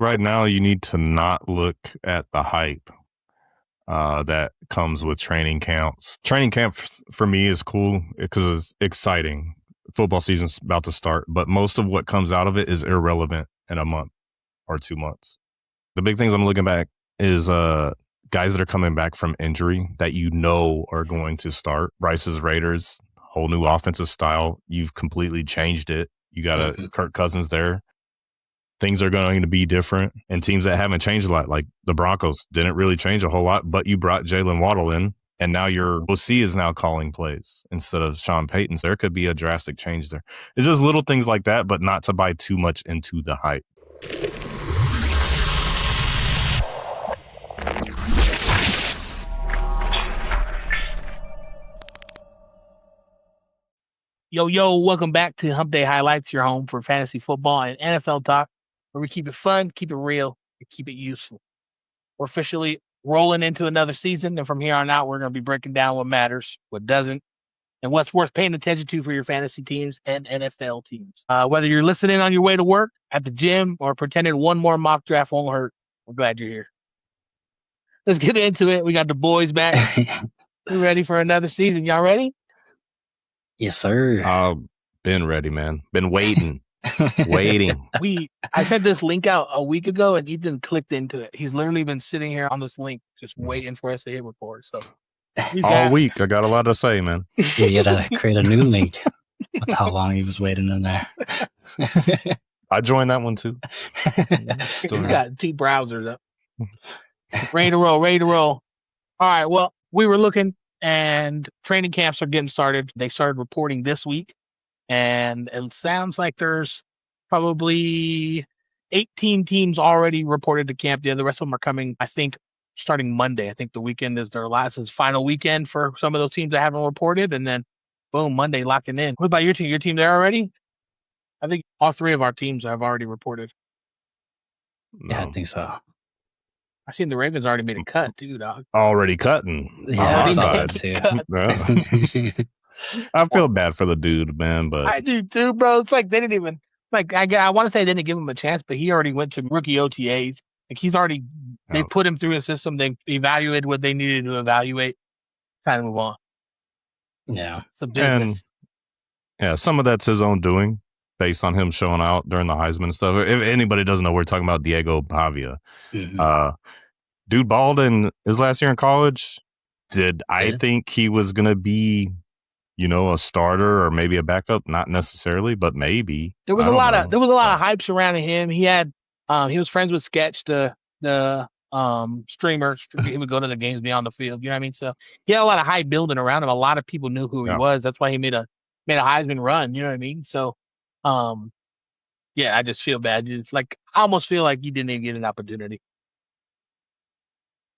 right now you need to not look at the hype that comes with training camps. Training camp for me is cool because it's exciting. Football season's about to start, but most of what comes out of it is irrelevant in a month or 2 months. The big things I'm looking back is guys that are coming back from injury that you know are going to start. Bryce's Raiders, whole new offensive style. You've completely changed it. You got a Kirk Cousins there. Things are going to be different. And teams that haven't changed a lot, like the Broncos, didn't really change a whole lot, but you brought Jalen Waddle in, and now your OC is now calling plays instead of Sean Payton. So there could be a drastic change there. It's just little things like that, but not to buy too much into the hype. Yo, welcome back to Humpday Highlights, your home for fantasy football and NFL talk, where we keep it fun, keep it real, and keep it useful. We're officially rolling into another season, and from here on out, we're going to be breaking down what matters, what doesn't, and what's worth paying attention to for your fantasy teams and NFL teams. Whether you're listening on your way to work, at the gym, or pretending one more mock draft won't hurt, we're glad you're here. Let's get into it. We got the boys back. We're ready for another season. Y'all ready? Yes, sir. Been ready, man. Been waiting. I sent this link out a week ago, and Ethan clicked into it. He's literally been sitting here on this link, just waiting for us to hit record. So all week, I got a lot to say, man. Yeah, you gotta create a new link with how long he was waiting in there. I joined that one too. Still got 2 browsers up. Ready to roll. All right, well, we were looking, and training camps are getting started. They started reporting this week, and it sounds like there's probably 18 teams already reported to camp. The rest of them are coming, I think, starting Monday. I think the weekend is their final weekend for some of those teams that haven't reported, and then boom, Monday locking in. What about your team? Your team there already? I think all 3 of our teams have already reported. Yeah, I think so. I seen the Ravens already made a cut too, dog. Already cutting. Yeah, I saw that too. I feel bad for the dude, man, but I do too, bro. It's like they didn't even I want to say they didn't give him a chance, but he already went to rookie OTAs. Like he's already they put him through a system. They evaluated what they needed to evaluate. Time to move on. Yeah, it's a business. And, some of that's his own doing, based on him showing out during the Heisman stuff. If anybody doesn't know, we're talking about Diego Pavia. Dude balled in his last year in college. I think he was going to be, a starter or maybe a backup? Not necessarily, but maybe. There was a lot of hype surrounding him. He had he was friends with Sketch, the streamer. He would go to the games beyond the field. You know what I mean? So he had a lot of hype building around him. A lot of people knew who he was. That's why he made a Heisman run. You know what I mean? So, I just feel bad. It's like I almost feel like he didn't even get an opportunity.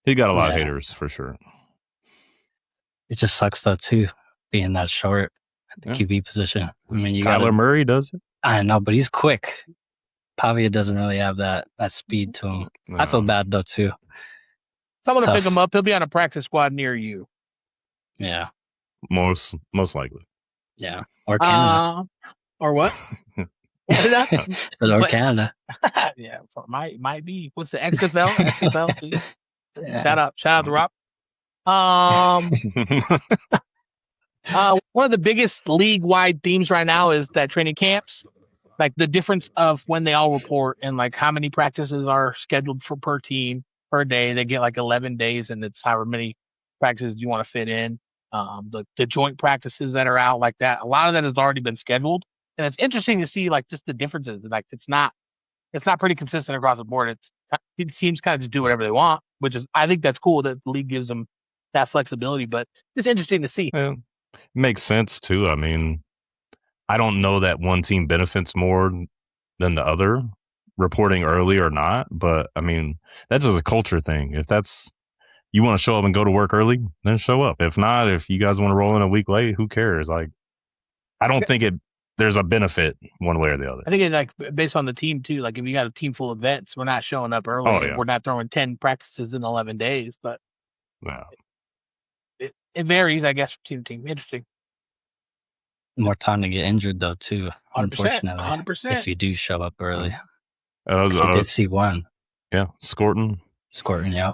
He got a lot of haters for sure. It just sucks though too, being that short at the QB position. I mean, Kyler Murray does it. I know, but he's quick. Pavia doesn't really have that speed to him. No. I feel bad though too. Someone to pick him up. He'll be on a practice squad near you. Yeah, most likely. Yeah, or Canada. Or what? Or Canada. Yeah, might be. What's the XFL? XFL. Yeah. Shout out to Rob. One of the biggest league-wide themes right now is that training camps, like the difference of when they all report and like how many practices are scheduled for per team per day. They get like 11 days, and it's however many practices you want to fit in. The joint practices that are out like that, a lot of that has already been scheduled, and it's interesting to see like just the differences. Like it's not pretty consistent across the board. It seems kind of just do whatever they want, which is, I think that's cool that the league gives them that flexibility, but it's interesting to see. Yeah. Makes sense too. I mean, I don't know that one team benefits more than the other, reporting early or not, but I mean, that's just a culture thing. If you want to show up and go to work early, then show up. If not, if you guys want to roll in a week late, who cares? Like, I don't think there's a benefit one way or the other. I think it's like based on the team too. Like if you got a team full of vets, we're not showing up early. We're not throwing 10 practices in 11 days, but it varies, I guess, from team to team. Interesting. More time to get injured though too. 100%, unfortunately, 100%. If you do show up early, we did see one Yeah, Scorton. Yeah.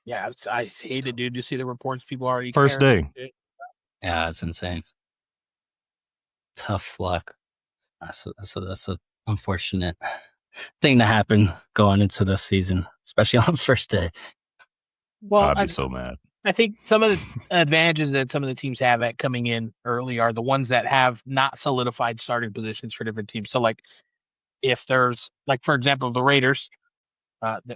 Yeah, I hated, dude, to see the reports. People already First caring. day. Yeah, it's insane. Tough luck. That's a unfortunate thing to happen going into this season, especially on the first day. Well, I'd be so mad. I think some of the advantages that some of the teams have at coming in early are the ones that have not solidified starting positions for different teams. So, like, if there's, like, for example, the Raiders,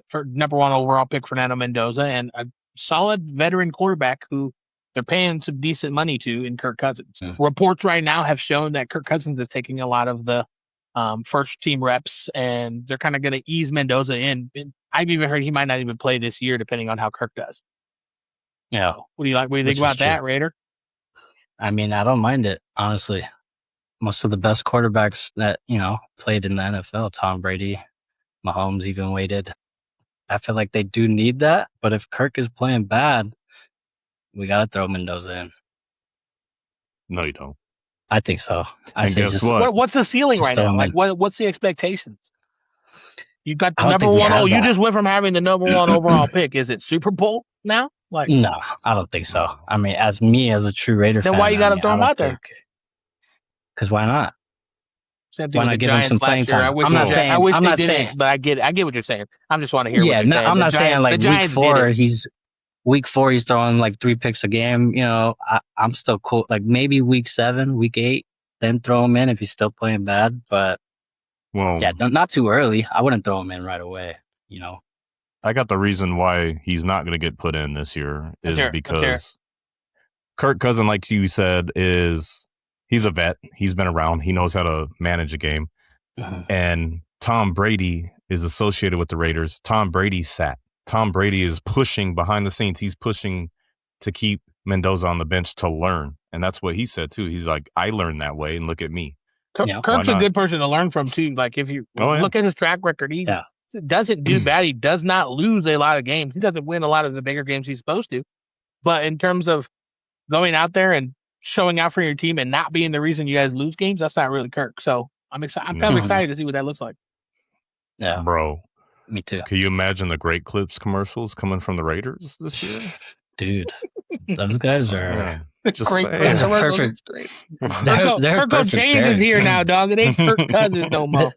for number 1 overall pick, Fernando Mendoza, and a solid veteran quarterback who they're paying some decent money to in Kirk Cousins. Reports right now have shown that Kirk Cousins is taking a lot of the first team reps, and they're kind of going to ease Mendoza in. I've even heard he might not even play this year, depending on how Kirk does. Yeah. So, what do you think about that, Raider? I mean, I don't mind it, honestly. Most of the best quarterbacks that, played in the NFL, Tom Brady, Mahomes even waited. I feel like they do need that, but if Kirk is playing bad, we got to throw Mendoza in. No, you don't. I think so. And guess what? What's the ceiling right now? Like, what's the expectations? You got the number 1. Oh, you just went from having the number 1 overall pick. Is it Super Bowl now? Like, no, I don't think so. I mean, as a true Raider fan, then why you got to throw him out there? Because why not? Why not give him some playing time? I'm not saying, but I get what you're saying. I just want to hear what you're saying. I'm not saying like week 4, he's throwing like 3 picks a game. I'm still cool. Like maybe week 7, week 8, then throw him in if he's still playing bad. But not too early. I wouldn't throw him in right away. I got the reason why he's not going to get put in this year is because Kirk Cousins, like you said, he's a vet. He's been around. He knows how to manage a game. And Tom Brady is associated with the Raiders. Tom Brady sat. Tom Brady is pushing behind the scenes. He's pushing to keep Mendoza on the bench to learn. And that's what he said, too. He's like, I learned that way, and look at me. Kirk's a good person to learn from, too. Like, if you look at his track record, he doesn't do bad. He does not lose a lot of games. He doesn't win a lot of the bigger games he's supposed to. But in terms of going out there and showing out for your team and not being the reason you guys lose games, that's not really Kirk. So I'm kind of excited to see what that looks like. Yeah, bro. Me too. Can you imagine the Great Clips commercials coming from the Raiders this year? Dude, those guys are great commercials. Great. Kirk James is here now, dog. It ain't Kirk Cousins no more.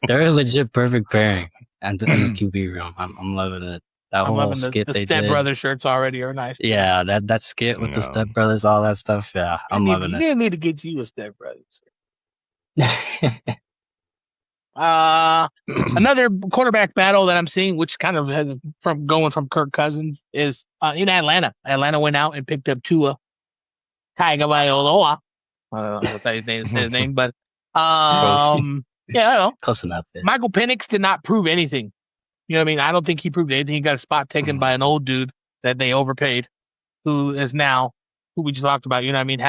They're a legit perfect pairing in the QB room. I'm loving it. That whole skit they did. The Step Brothers shirts already are nice. Yeah, that skit with the Step Brothers, all that stuff. Yeah, I'm loving it. You need to get you a Step Brothers. Another quarterback battle that I'm seeing, which kind of has from Kirk Cousins, is in Atlanta. Atlanta went out and picked up Tua Tagovailoa. I don't know what that is his name, but I don't know. Close enough. Yeah. Michael Penix did not prove anything. You know what I mean? I don't think he proved anything. He got a spot taken by an old dude that they overpaid, who we just talked about. You know what I mean?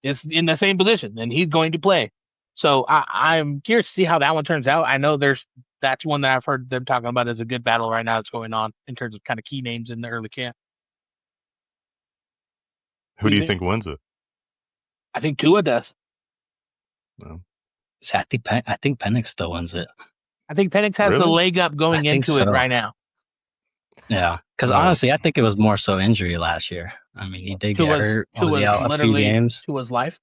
Is in the same position, and he's going to play. So I'm curious to see how that one turns out. I know that's one that I've heard them talking about as a good battle right now that's going on in terms of kind of key names in the early camp. Who do you think wins it? I think Tua does. No. So I think Penix still wins it. I think Penix has the leg up going into it right now. Yeah, because honestly, I think it was more so injury last year. I mean, he did get hurt. Was he out a few games? To his life.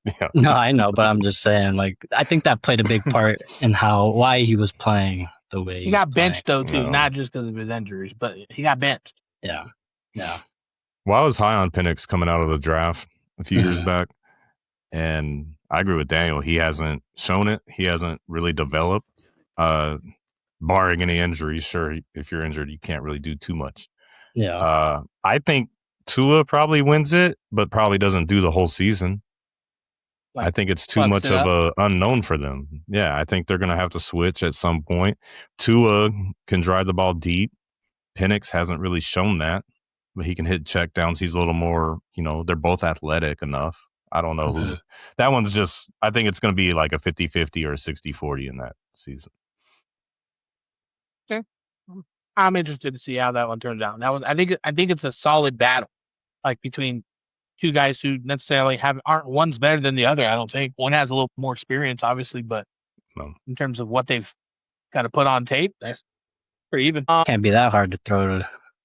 Yeah. No, I know, but I'm just saying, like, I think that played a big part in why he was playing the way he got benched, though, too. No. Not just because of his injuries, but he got benched. Yeah. Well, I was high on Penix coming out of the draft a few years back, and I agree with Daniel. He hasn't shown it. He hasn't really developed. Barring any injuries, sure, if you're injured, you can't really do too much. Yeah. I think Tua probably wins it, but probably doesn't do the whole season. I think it's too much of a unknown for them. Yeah, I think they're going to have to switch at some point. Tua can drive the ball deep. Penix hasn't really shown that, but he can hit checkdowns. He's a little more, they're both athletic enough. I don't know who. That one's just, I think it's going to be like a 50-50 or a 60-40 in that season. Okay. I'm interested to see how that one turns out. I think it's a solid battle, like between two guys who necessarily aren't one's better than the other. I don't think one has a little more experience, obviously, but in terms of what they've got to put on tape. That's pretty even. Can't be that hard to throw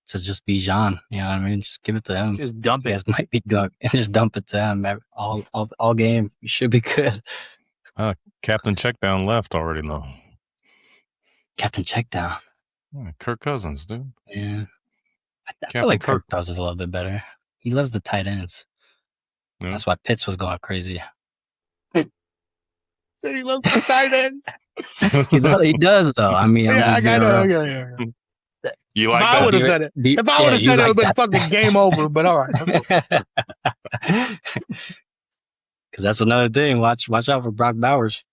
to just be John. You know what I mean? Just give it to him. Just dump You it. guys might be drunk and just dump it to him all game. You should be good. Captain Checkdown left already, though. Captain Checkdown. Yeah, Kirk Cousins, dude. Yeah. I feel like Kirk does it a little bit better. He loves the tight ends. Yeah. That's why Pitts was going crazy. Said he loves the tight end. He does, though. I mean, yeah. You like if that? I would have said it. If I would have said it, it would have been fucking game over, but all right. Because that's another thing. Watch out for Brock Bowers.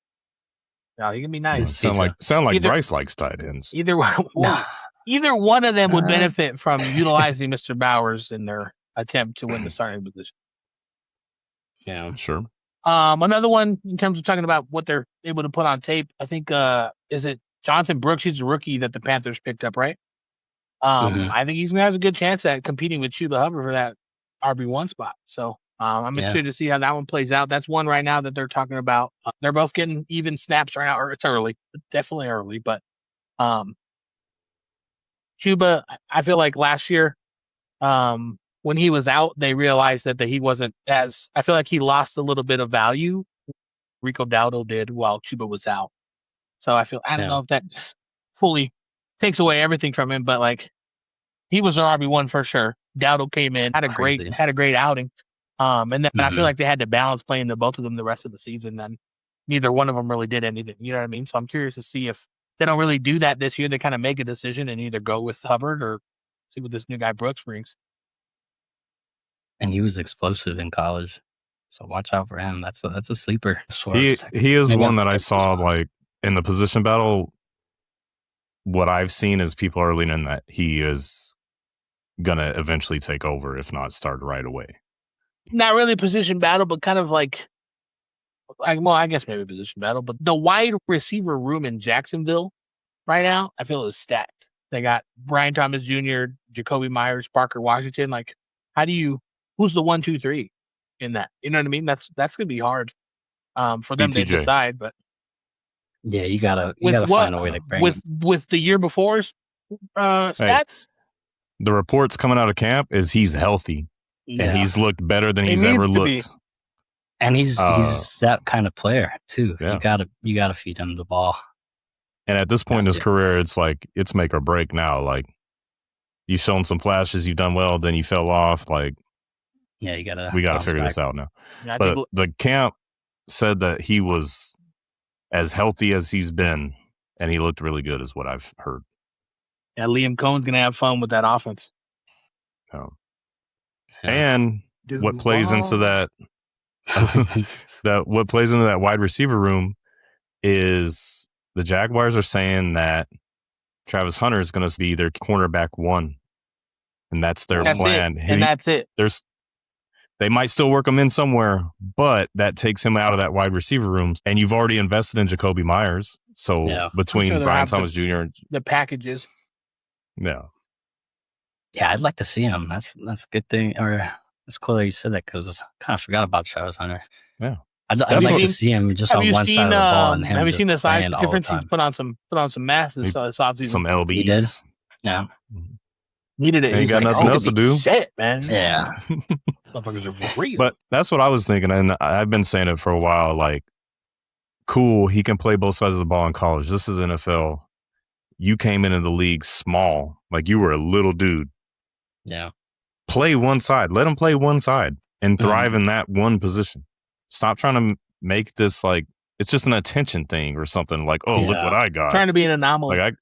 No, he can be nice. Sound like Bryce likes tight ends. Either one of them would benefit from utilizing Mr. Bowers in their attempt to win the starting position. Yeah, sure. Another one in terms of talking about what they're able to put on tape. I think is it Jonathan Brooks? He's a rookie that the Panthers picked up, right? I think he has a good chance at competing with Chuba Hubbard for that RB1 spot. So I'm interested to see how that one plays out. That's one right now that they're talking about. They're both getting even snaps right now, or it's early, definitely early. But Chuba, I feel like last year, when he was out, they realized that he wasn't as. I feel like he lost a little bit of value. Rico Dowdle did while Chuba was out. So I don't know if that fully takes away everything from him, but like he was an RB1 for sure. Dowdle came in, had a great outing. And then I feel like they had to balance playing both of them the rest of the season, and neither one of them really did anything. You know what I mean? So I'm curious to see if they don't really do that this year. They kind of make a decision and either go with Hubbard or see what this new guy Brooks brings. And he was explosive in college, so watch out for him. That's a sleeper. He is one that I saw like in the position battle. What I've seen is people are leaning that he is gonna eventually take over, if not start right away. Not really position battle, but kind of like, I guess maybe position battle. But the wide receiver room in Jacksonville right now, I feel is stacked. They got Brian Thomas Jr., Jakobi Meyers, Parker Washington. Like, who's the 1, 2, 3 in that? You know what I mean? That's gonna be hard for them to decide. But yeah, you gotta find a way to bring with the year before's stats. Hey, the reports coming out of camp is he's healthy. Yeah. And he's looked better than he's ever looked. And he's that kind of player too. Yeah. You gotta feed him the ball. And at this point in his career, it's like it's make or break now. Like you've shown some flashes, you've done well, then you fell off. Like we gotta figure this out now. Yeah, but the camp said that he was as healthy as he's been, and he looked really good, is what I've heard. Yeah, Liam Cohen's gonna have fun with that offense. And what plays into that what plays into that wide receiver room is the Jaguars are saying that Travis Hunter is going to be their cornerback 1, and that's their plan. That's it. They might still work him in somewhere, but that takes him out of that wide receiver room. And you've already invested in Jakobi Meyers, so between Brian Thomas Jr. and the packages, Yeah, I'd like to see him. That's a good thing. Or it's cool that you said that because I kind of forgot about Travis Hunter. Yeah, I'd like to see him just on one side of the ball. And him have you seen the size difference? He's put on some mass this offseason. Some LBs. He did. Yeah. Needed it. Ain't got nothing else to do. Shit, man. Yeah. Motherfuckers are for real. But that's what I was thinking, and I've been saying it for a while. Like, cool, he can play both sides of the ball in college. This is NFL. You came into the league small, like you were a little dude. Yeah. Play one side. Let him play one side and thrive in that one position. Stop trying to make this like it's just an attention thing or something. Like, look what I got. Trying to be an anomaly. Like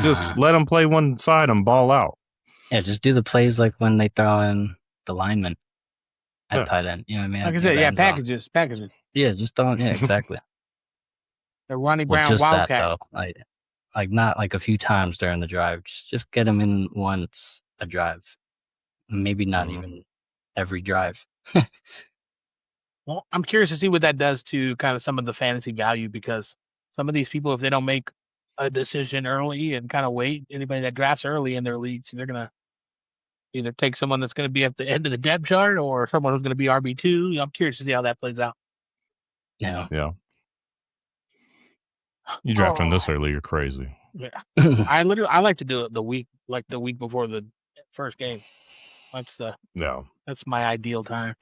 just let him play one side and ball out. Yeah, just do the plays like when they throw in the lineman at tight end. You know what I mean? Like I said, packages. Yeah, just throw it. Yeah, exactly. The Ronnie Brown Wildcat. That, though. Like not like a few times during the drive. Just get him in once a drive. Maybe not even every drive. Well, I'm curious to see what that does to kind of some of the fantasy value because some of these people, if they don't make a decision early and kind of wait, anybody that drafts early in their leagues, they're going to either take someone that's going to be at the end of the depth chart or someone who's going to be RB2. I'm curious to see how that plays out. Yeah. You drafting this early, you're crazy. Yeah. I like to do it the week before the first game. That's my ideal time.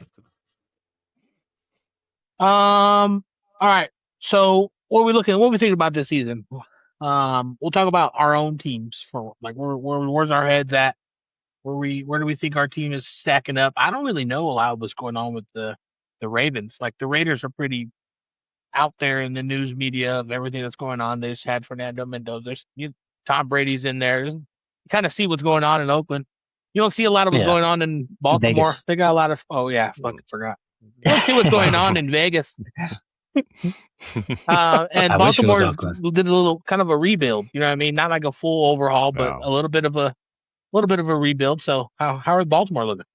All right. So what are we thinking about this season? We'll talk about our own teams for like where's our heads at? Where do we think our team is stacking up? I don't really know a lot of what's going on with the Ravens. Like the Raiders are pretty out there in the news media of everything that's going on. They just had Fernando Mendoza. Tom Brady's in there. You kind of see what's going on in Oakland. You don't see a lot of what's going on in Baltimore. Vegas. They got a lot of. Oh yeah, fucking forgot. You don't see what's going on in Vegas. And Baltimore did a little kind of a rebuild. You know what I mean? Not like a full overhaul, but a little bit of a rebuild. So how are Baltimore looking?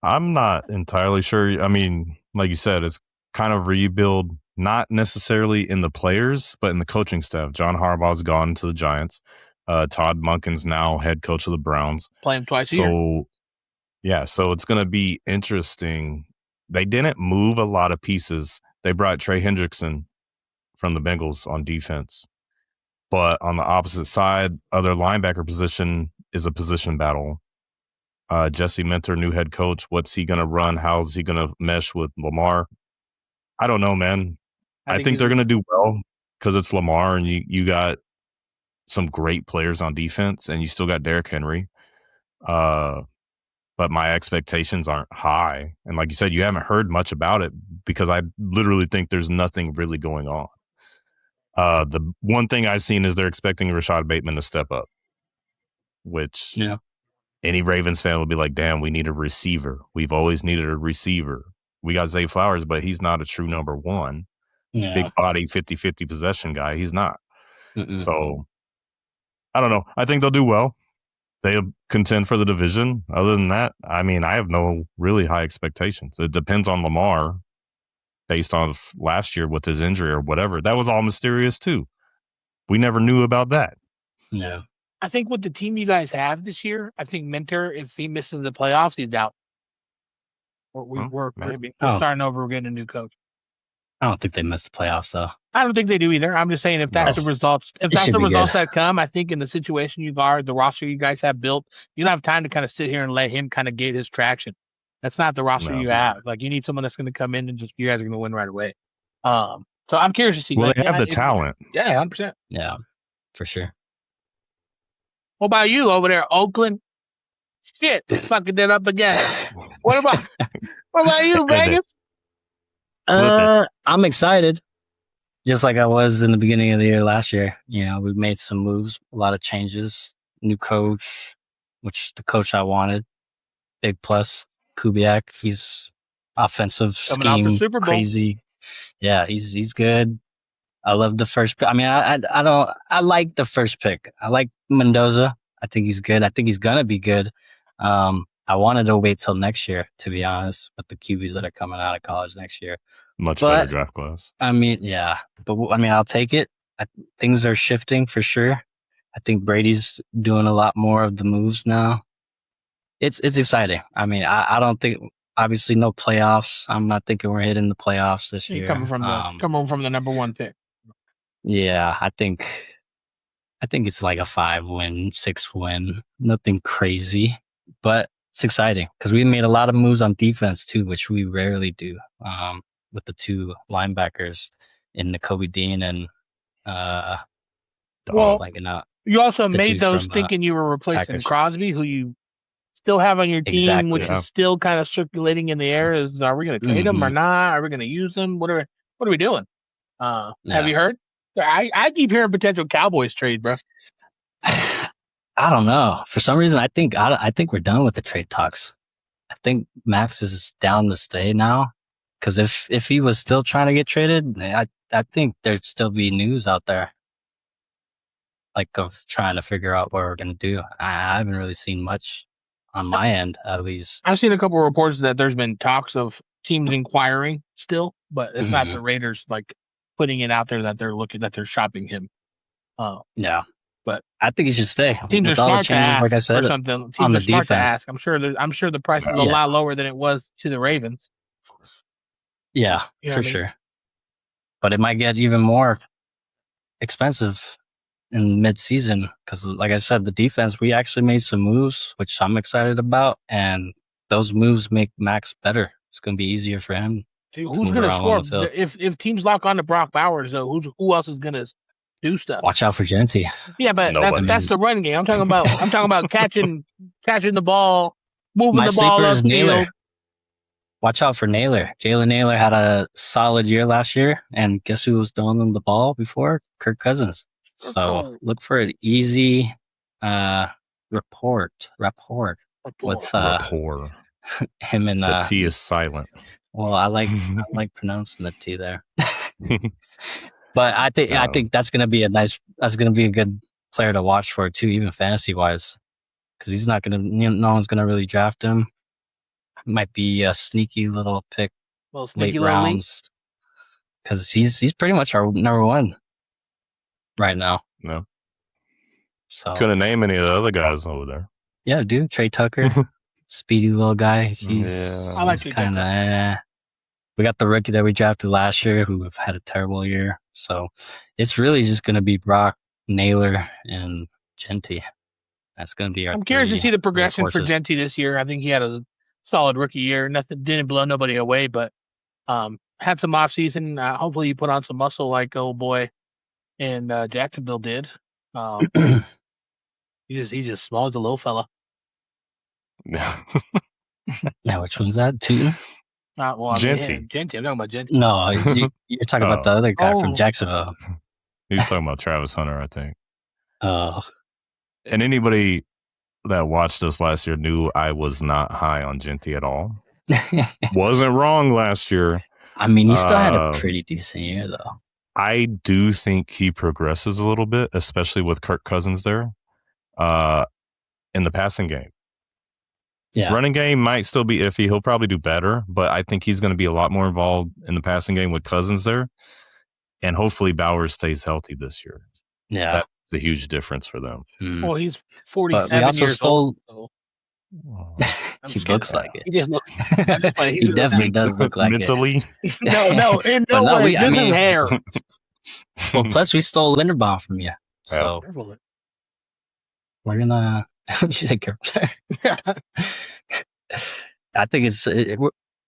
I'm not entirely sure. I mean, like you said, it's kind of rebuild, not necessarily in the players, but in the coaching staff. John Harbaugh's gone to the Giants. Todd Monken's now head coach of the Browns. Play him twice a year. Yeah, so it's going to be interesting. They didn't move a lot of pieces. They brought Trey Hendrickson from the Bengals on defense. But on the opposite side, other linebacker position is a position battle. Jesse Minter, new head coach. What's he going to run? How's he going to mesh with Lamar? I don't know, man. I think they're going to do well because it's Lamar and you got some great players on defense and you still got Derrick Henry. But my expectations aren't high. And like you said, you haven't heard much about it because I literally think there's nothing really going on. The one thing I've seen is they're expecting Rashad Bateman to step up, which any Ravens fan will be like, damn, we need a receiver. We've always needed a receiver. We got Zay Flowers, but he's not a true number one. Yeah. Big body, 50-50 possession guy. He's not. So, I don't know. I think they'll do well. They'll contend for the division. Other than that, I mean, I have no really high expectations. It depends on Lamar based on last year with his injury or whatever. That was all mysterious too. We never knew about that. No. I think with the team you guys have this year, I think Minter, if he misses the playoffs, he's out. We're starting over. We're getting a new coach. I don't think they missed the playoffs, though. I don't think they do either. I'm just saying if that's the results, that come, I think in the situation you are, the roster you guys have built, you don't have time to kind of sit here and let him kind of gauge his traction. That's not the roster you have. Like you need someone that's going to come in and just you guys are going to win right away. So I'm curious to see. Well, they have the talent. Yeah, 100%. Yeah, for sure. What about you over there, Oakland? Shit, fucking it up again. What about you, Vegas? I'm excited. Just like I was in the beginning of the year last year. You know, we made some moves, a lot of changes, new coach, which the coach I wanted. Big plus, Kubiak. He's offensive scheme, crazy. Yeah, he's good. I love the first pick. I mean, I like the first pick. I like Mendoza. I think he's good. I think he's gonna be good. I wanted to wait till next year, to be honest, with the QBs that are coming out of college next year. Much better draft class. I mean, yeah. But I mean, I'll take it. Things are shifting for sure. I think Brady's doing a lot more of the moves now. It's exciting. I mean, I don't think, obviously, no playoffs. I'm not thinking we're hitting the playoffs this year. Coming from the number one pick. Yeah, I think it's like a 5-win, 6-win. Nothing crazy, but it's exciting because we made a lot of moves on defense too, which we rarely do. With the two linebackers in Jakobi Dean and you also made those thinking you were replacing Packers. Crosby, who you still have on your team, which is still kind of circulating in the air. Are we going to trade him or not? Are we going to use him? What are we doing? Have you heard? I keep hearing potential Cowboys trade, bro. I don't know. For some reason, I think we're done with the trade talks. I think Max is down to stay now. Because if he was still trying to get traded, I think there'd still be news out there, like of trying to figure out what we're going to do. I haven't really seen much on my end, at least. I've seen a couple of reports that there's been talks of teams inquiring still, but it's not the Raiders like putting it out there that they're shopping him. Yeah, but I think he should stay. Teams are smart to ask, like I said, something. Teams on the defense. To ask. I'm sure the price is a lot lower than it was to the Ravens. Yeah, for sure. But it might get even more expensive in mid-season because, like I said, the defense, we actually made some moves, which I'm excited about, and those moves make Max better. It's going to be easier for him. Dude, who's going to score? If teams lock on to Brock Bowers, though, who else is going to do stuff? Watch out for Genty. Yeah, but that's the run game. I'm talking about catching the ball, moving the ball up field. Watch out for Naylor. Jalen Naylor had a solid year last year, and guess who was throwing them the ball before? Kirk Cousins. So look for an easy rapport with him and the T is silent. Well, I like pronouncing the T there. But I think that's gonna be a good player to watch for too, even fantasy wise, because he's not gonna. No one's gonna really draft him. Might be a sneaky little pick, late rounds, because he's pretty much our number one right now. No, so couldn't name any of the other guys over there. Yeah, dude, Trey Tucker, speedy little guy. I like kind of. We got the rookie that we drafted last year, who have had a terrible year. So it's really just going to be Brock, Naylor, and Genty. That's going to be our. I'm curious to see the progression for Genty this year. I think he had a solid rookie year. Didn't blow nobody away, but had some off season. Hopefully, he put on some muscle like old boy in Jacksonville did. He's just small as a little fella. Yeah. Yeah, which one's that? Tootin? Genty. I'm talking about Genty. No, you're talking about the other guy from Jacksonville. He's talking about Travis Hunter, I think. Oh. And anybody that watched us last year knew I was not high on Genty at all. Wasn't wrong last year. I mean, he still had a pretty decent year, though. I do think he progresses a little bit, especially with Kirk Cousins there in the passing game. Yeah. Running game might still be iffy. He'll probably do better, but I think he's going to be a lot more involved in the passing game with Cousins there. And hopefully Bowers stays healthy this year. Yeah. That's a huge difference for them. Well, he's 47 years old. So. He looks like it. He just looks. He definitely does look like mentally. it. No, in no way. Just his hair. Well, plus we stole Linderbaum from you, so we're gonna. I think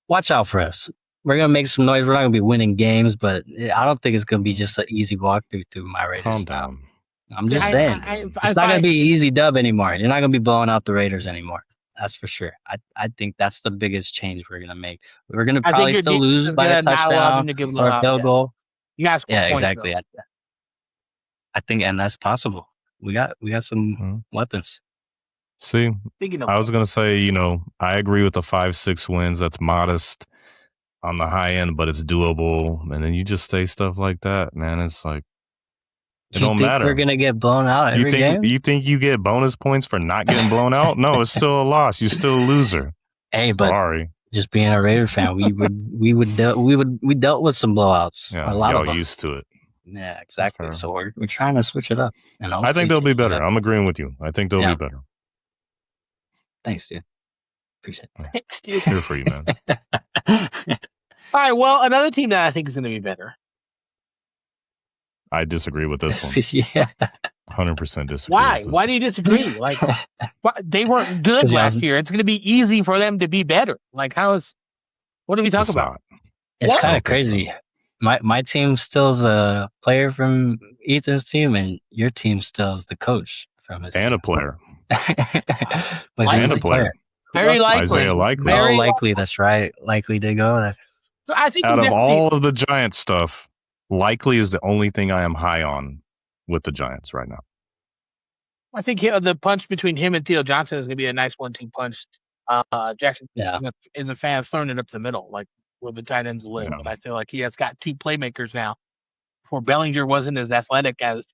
watch out for us. We're gonna make some noise. We're not gonna be winning games, but I don't think it's gonna be just an easy walk through my Raiders. Calm down. I'm just saying, it's not gonna be an easy dub anymore. You're not gonna be blowing out the Raiders anymore. That's for sure. I think that's the biggest change we're gonna make. We're gonna probably still lose by a touchdown or a field goal. Yeah, exactly. I think, and that's possible. We got some weapons. See, I was gonna say, I agree with the 5-6 wins. That's modest on the high end, but it's doable. And then you just say stuff like that, man. It's like it don't matter. We're gonna get blown out every game. You think you get bonus points for not getting blown out? No, it's still a loss. You're still a loser. Hey, but sorry. Just being a Raider fan, we dealt with some blowouts. Yeah, a lot of them. Used to it. Yeah, exactly. So we're trying to switch it up. And I think they'll be better. I'm agreeing with you. I think they'll be better. Thanks, dude. Appreciate it. Thanks, dude. Here for you, man. All right. Well, another team that I think is going to be better. I disagree with this one. Yeah. 100% disagree. Why? Why do you disagree? Like, they weren't good last year. It's going to be easy for them to be better. Like, what are we talking about? It's kind of crazy. My team still is a player from Ethan's team, and your team still is the coach from his team. A player. And a player. Very likely. Isaiah Likely. Very likely. That's right. Likely to go. So I think out of all of the Giants stuff, Likely is the only thing I am high on with the Giants right now. I think the punch between him and Theo Johnson is going to be a nice one-team punch. Jackson is a fan of throwing it up the middle, like where the tight ends live. Yeah. But I feel like he has got two playmakers now. Before Bellinger wasn't as athletic as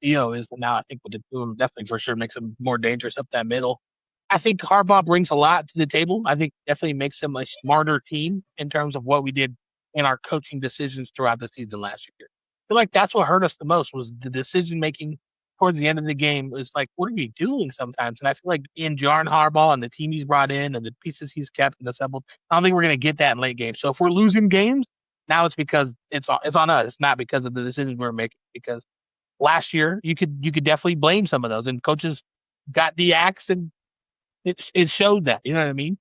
Theo is, but now I think with the two of them, definitely for sure makes him more dangerous up that middle. I think Harbaugh brings a lot to the table. I think definitely makes them a smarter team in terms of what we did in our coaching decisions throughout the season last year. I feel like that's what hurt us the most was the decision making towards the end of the game. It's like, what are we doing sometimes? And I feel like in Jarn Harbaugh and the team he's brought in and the pieces he's kept and assembled, I don't think we're going to get that in late games. So if we're losing games, now it's because it's on us. It's not because of the decisions we're making. Because last year, you could definitely blame some of those, and coaches got the axe, and it showed that. You know what I mean?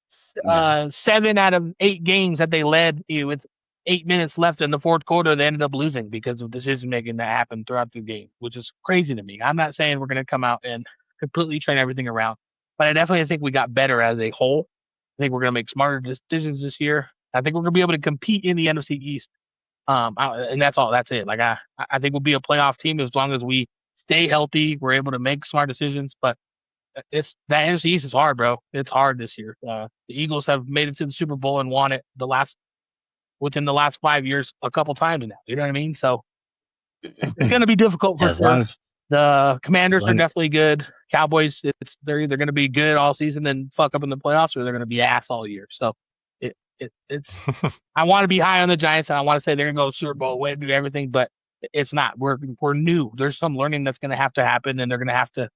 7 out of 8 games that they led with 8 minutes left in the fourth quarter, they ended up losing because of decision making that happened throughout the game, which is crazy to me. I'm not saying we're going to come out and completely turn everything around, but I definitely think we got better as a whole. I think we're going to make smarter decisions this year. I think we're going to be able to compete in the NFC East. And that's all. That's it. Like I think we'll be a playoff team as long as we stay healthy. We're able to make smart decisions. But it's that NFC East is hard, bro. It's hard this year. The Eagles have made it to the Super Bowl and won it within the last 5 years a couple times now. You know what I mean? So it's going to be difficult for sure. The Commanders are definitely good. Cowboys, they're either going to be good all season and fuck up in the playoffs, or they're going to be ass all year. So it's I want to be high on the Giants, and I want to say they're going to go Super Bowl, way to do everything, but it's not. We're new. There's some learning that's going to have to happen, and they're going to have to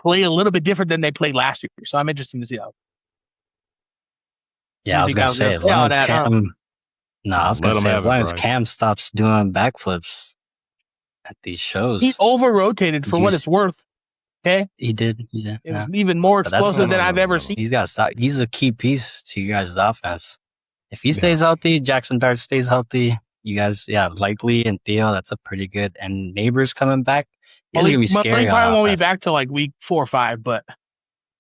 play a little bit different than they played last year. So I'm interested to see how. Yeah, I was going to say, as long as Cam, as long as Cam stops doing backflips at these shows, he over-rotated for what it's worth. Okay, he did. It was even more explosive than I've ever seen. He's got to stop. He's a key piece to you guys' offense. If he stays healthy, Jackson Dart stays healthy, you guys, Likely and Theo, that's a pretty good. And Neighbors coming back. It's going to be scary. He probably won't be back till like week 4 or 5, but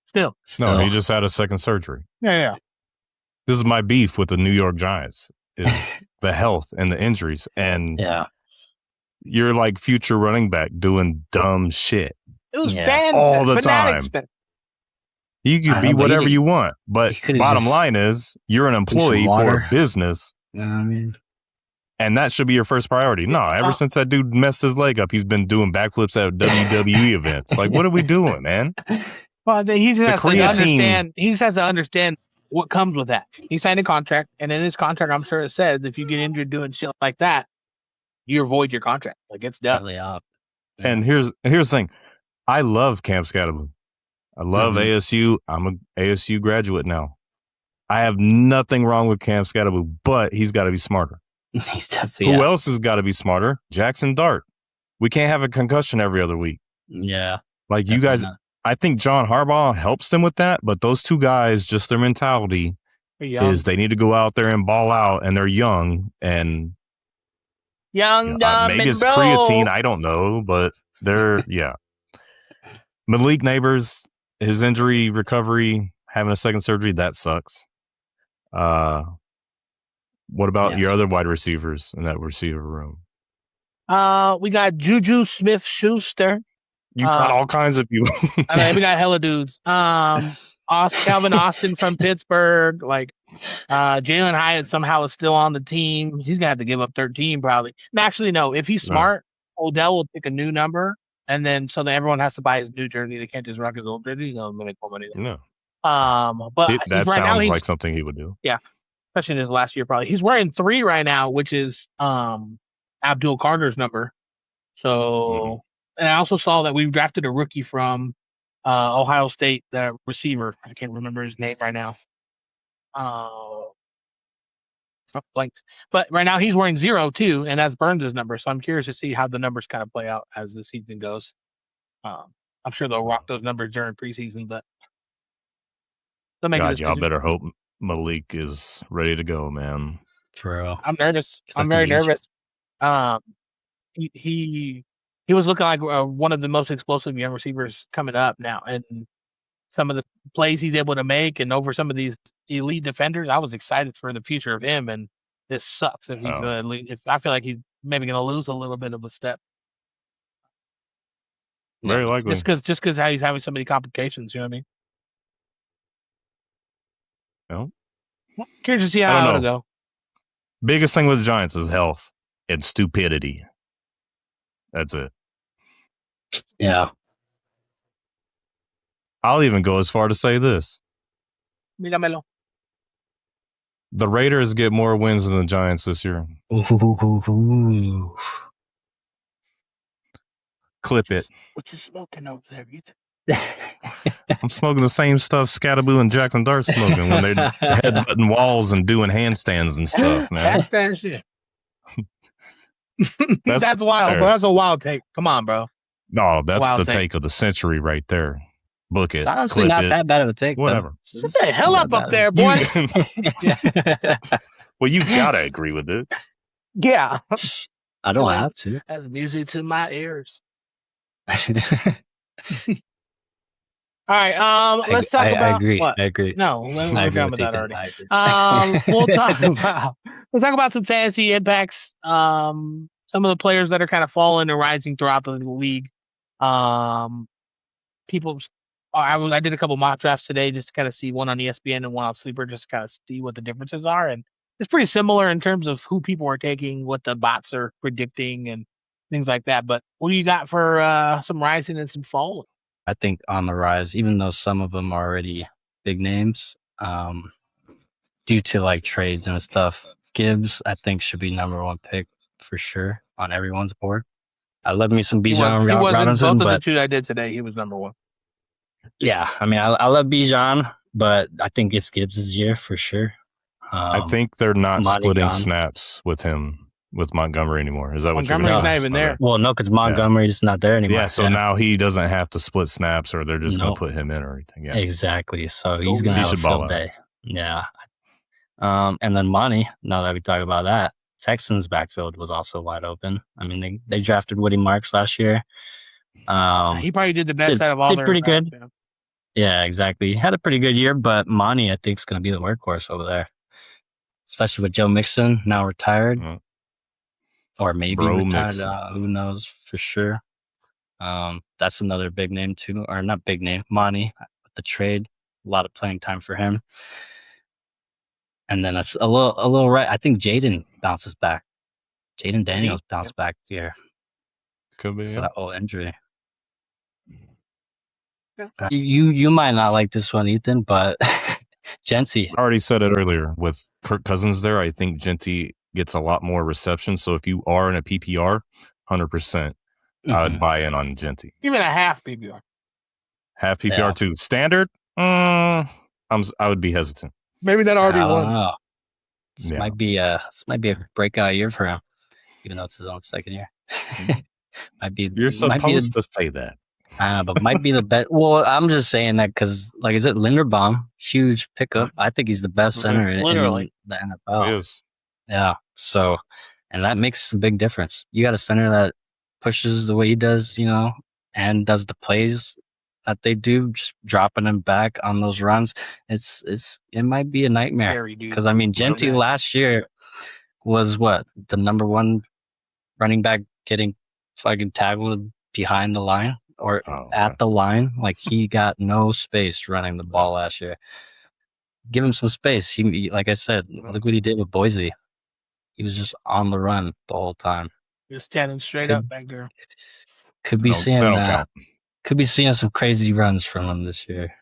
still. No, he just had a second surgery. Yeah. This is my beef with the New York Giants, is the health and the injuries. And you're like future running back doing dumb shit. It was all the time. You can be whatever you want, but bottom line is you're an employee for a business. You know what I mean? And that should be your first priority. No, ever since that dude messed his leg up, he's been doing backflips at WWE events. Like, what are we doing, man? Well, he just has to understand what comes with that. He signed a contract, and in his contract, I'm sure it says if you get injured doing shit like that, you avoid your contract. Like, it's done. And here's the thing. I love Cam Scatterbo. I love ASU. I'm an ASU graduate now. I have nothing wrong with Cam Scatterbo, but he's got to be smarter. He's definitely. Who else has got to be smarter? Jackson Dart. We can't have a concussion every other week. Yeah. Like you guys, I think John Harbaugh helps them with that, but those two guys, just their mentality is they need to go out there and ball out, and they're young and dumb, maybe it's creatine. I don't know, but they're Malik Neighbors. His injury recovery, having a second surgery, that sucks. What about your other wide receivers in that receiver room? We got Juju Smith-Schuster. You got all kinds of people. I mean, we got hella dudes. Calvin Austin from Pittsburgh. Like, Jalen Hyatt somehow is still on the team. He's going to have to give up 13 probably. Actually, no. If he's smart, Odell will pick a new number. And then everyone has to buy his new jersey. They can't just rock his old jersey. He's going to make more money. No. But that sounds like something he would do. Yeah. Especially in his last year, probably. He's wearing 3 right now, which is Abdul Carter's number. So, and I also saw that we drafted a rookie from Ohio State, the receiver. I can't remember his name right now. Blanked. But right now he's wearing 0 too, and that's Burns' number. So I'm curious to see how the numbers kind of play out as the season goes. I'm sure they'll rock those numbers during preseason, but God, y'all better hope Malik is ready to go, man. True. I'm nervous. I'm very nervous. He was looking like one of the most explosive young receivers coming up now, and some of the plays he's able to make, and over some of these elite defenders, I was excited for the future of him. And this sucks if he's I feel like he's maybe going to lose a little bit of a step. Very likely. Just because he's having so many complications. You know what I mean? No. Curious to see how it'll go. Biggest thing with the Giants is health and stupidity. That's it. Yeah. I'll even go as far to say this. Dígamelo. The Raiders get more wins than the Giants this year. Ooh. Clip it. What you smoking over there? I'm smoking the same stuff Scatterbo and Jackson Dart smoking when they're headbutting walls and doing handstands and stuff, man. Handstand shit. That's wild, bro. That's a wild take. Come on, bro. No, that's the take of the century right there. Book it. It's honestly not that bad of a take. Whatever. Shut the hell up there, boy. Well, you gotta agree with it. Yeah. I don't have to. That's music to my ears. All right, let's talk about. I agree. What? I agree. No, we're done with that already. We'll talk about some fantasy impacts. Some of the players that are kind of falling and rising throughout the league. I did a couple mock drafts today just to kind of see one on ESPN and one on Sleeper, just to kind of see what the differences are, and it's pretty similar in terms of who people are taking, what the bots are predicting, and things like that. But what do you got for some rising and some falling? I think on the rise, even though some of them are already big names, due to like trades and stuff. Gibbs, I think, should be number one pick for sure on everyone's board. I love me some Bijan Robinson, both but of the two I did today, he was number one. Yeah, I mean, I love Bijan, but I think it's Gibbs' year for sure. I think they're not splitting snaps with him. With Montgomery anymore. Is that what you're saying? Montgomery's not even there. Well, no, because Montgomery's not there anymore. Yeah, so now he doesn't have to split snaps or they're just going to put him in or anything. Yeah. Exactly. So he's going to have a field day. Yeah. And then Monty, now that we talk about that, Texans backfield was also wide open. I mean, they drafted Woody Marks last year. He probably did the best out of all their pretty good. Yeah, exactly. He had a pretty good year, but Monty, I think, is going to be the workhorse over there, especially with Joe Mixon now retired. Mm-hmm. Or maybe retired. Who knows for sure? That's another big name too, or not big name. Monty with the trade, a lot of playing time for him. And then a little right. I think Jaden bounces back. Jaden Daniels bounced back here. Could be. So that old injury. Yeah. You might not like this one, Ethan, but Genty. I already said it earlier with Kirk Cousins there. I think Genty gets a lot more reception. So if you are in a PPR, 100%, I would buy in on Genty. Even a half PPR. Half PPR too. Standard? I would be hesitant. Maybe that already won. This might be a breakout year for him, even though it's his own second year. You're supposed to say that. But might be the best. Well, I'm just saying that because, like, is it Linderbaum? Huge pickup. I think he's the best center in the NFL. He is. Yeah. So, and that makes a big difference. You got a center that pushes the way he does, and does the plays that they do, just dropping him back on those runs. It might be a nightmare because I mean, Genty last year was the number one running back getting fucking tackled behind the line or at the line. Like he got no space running the ball last year. Give him some space. He, like I said, look what he did with Boise. He was just on the run the whole time. Just standing straight up back there. Could be seeing some crazy runs from him this year.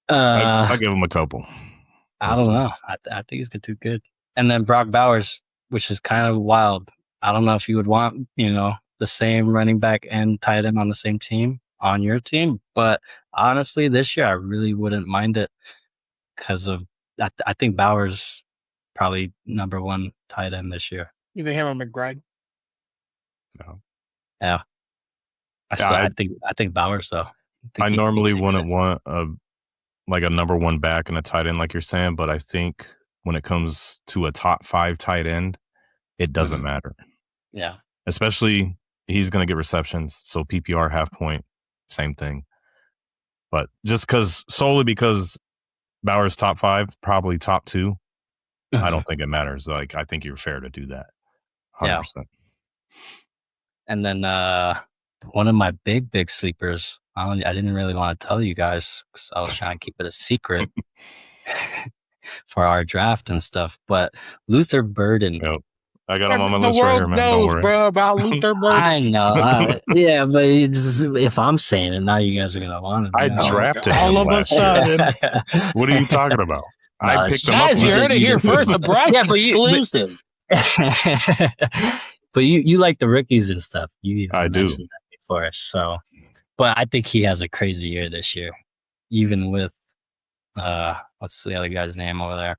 I'll give him a couple. I don't know. I think he's going to do good. And then Brock Bowers, which is kind of wild. I don't know if you would want, the same running back and tight end on the same team on your team. But honestly, this year I really wouldn't mind it because of I think Bowers probably number one tight end this year. You think him or McBride? No. Yeah. I think Bowers though. I normally wouldn't want a number one back and a tight end like you're saying, but I think when it comes to a top 5 tight end, it doesn't matter. Yeah. Especially he's going to get receptions, so PPR half point, same thing. But just solely because Bowers top 5, probably top 2, I don't think it matters. Like I think you're fair to do that. 100%. Yeah. And then one of my big sleepers, I didn't really want to tell you guys because I was trying to keep it a secret for our draft and stuff. But Luther Burden. Yep. I got him on my list right here, man. Don't worry. Bro, about Luther Burden. I know. Yeah, but if I'm saying it, now you guys are going to want it. I drafted him all of a sudden. What are you talking about? I picked him up. Guys, you heard it here first. Nebraska exclusive. But you like the rookies and stuff. You even that mentioned that before. So, but I think he has a crazy year this year, even with what's the other guy's name over there,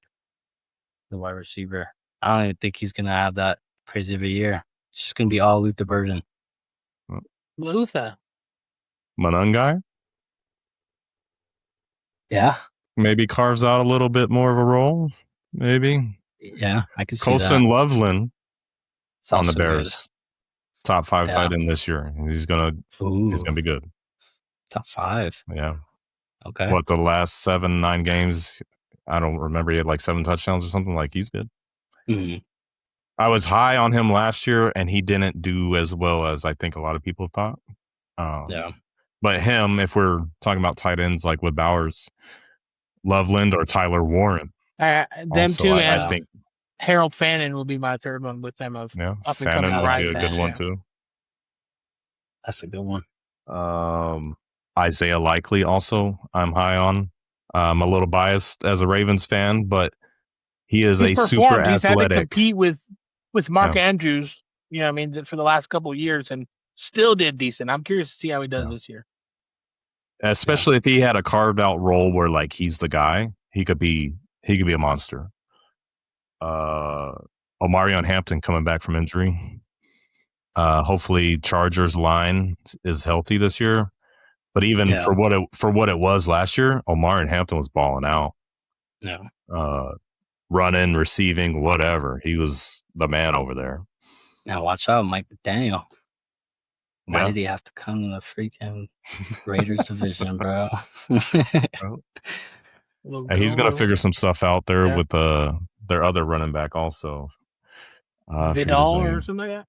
the wide receiver. I don't even think he's gonna have that crazy of a year. It's just gonna be all Luther version. Luther. Manungai? Yeah. Maybe carves out a little bit more of a role. Maybe. Yeah, I can see Colson that. Loveland It's on the also Bears. Top 5 Yeah. tight end this year. He's gonna be good. Top 5. Yeah. Okay. What, the last 7-9 games? I don't remember. He had like 7 touchdowns or something. Like, he's good. Mm-hmm. I was high on him last year, and he didn't do as well as I think a lot of people thought. Yeah. But him, if we're talking about tight ends like with Bowers, Loveland or Tyler Warren. Them also, two, I think Harold Fannin will be my third one with them of up and coming Fannin would be a good one too. That's a good one. Isaiah Likely also I'm high on. I'm a little biased as a Ravens fan, but he's super athletic. He's had to compete with Mark Andrews, you know what I mean, for the last couple of years and still did decent. I'm curious to see how he does this year. Especially if he had a carved out role where like he's the guy, he could be a monster. Omarion Hampton coming back from injury. Hopefully Chargers line is healthy this year. But even for what it was last year, Omarion Hampton was balling out. Yeah. Running, receiving, whatever. He was the man over there. Now watch out, Mike McDaniel. Why did he have to come to the freaking Raiders division, bro? And he's gonna figure some stuff out there with their other running back also. Vidal or something like that?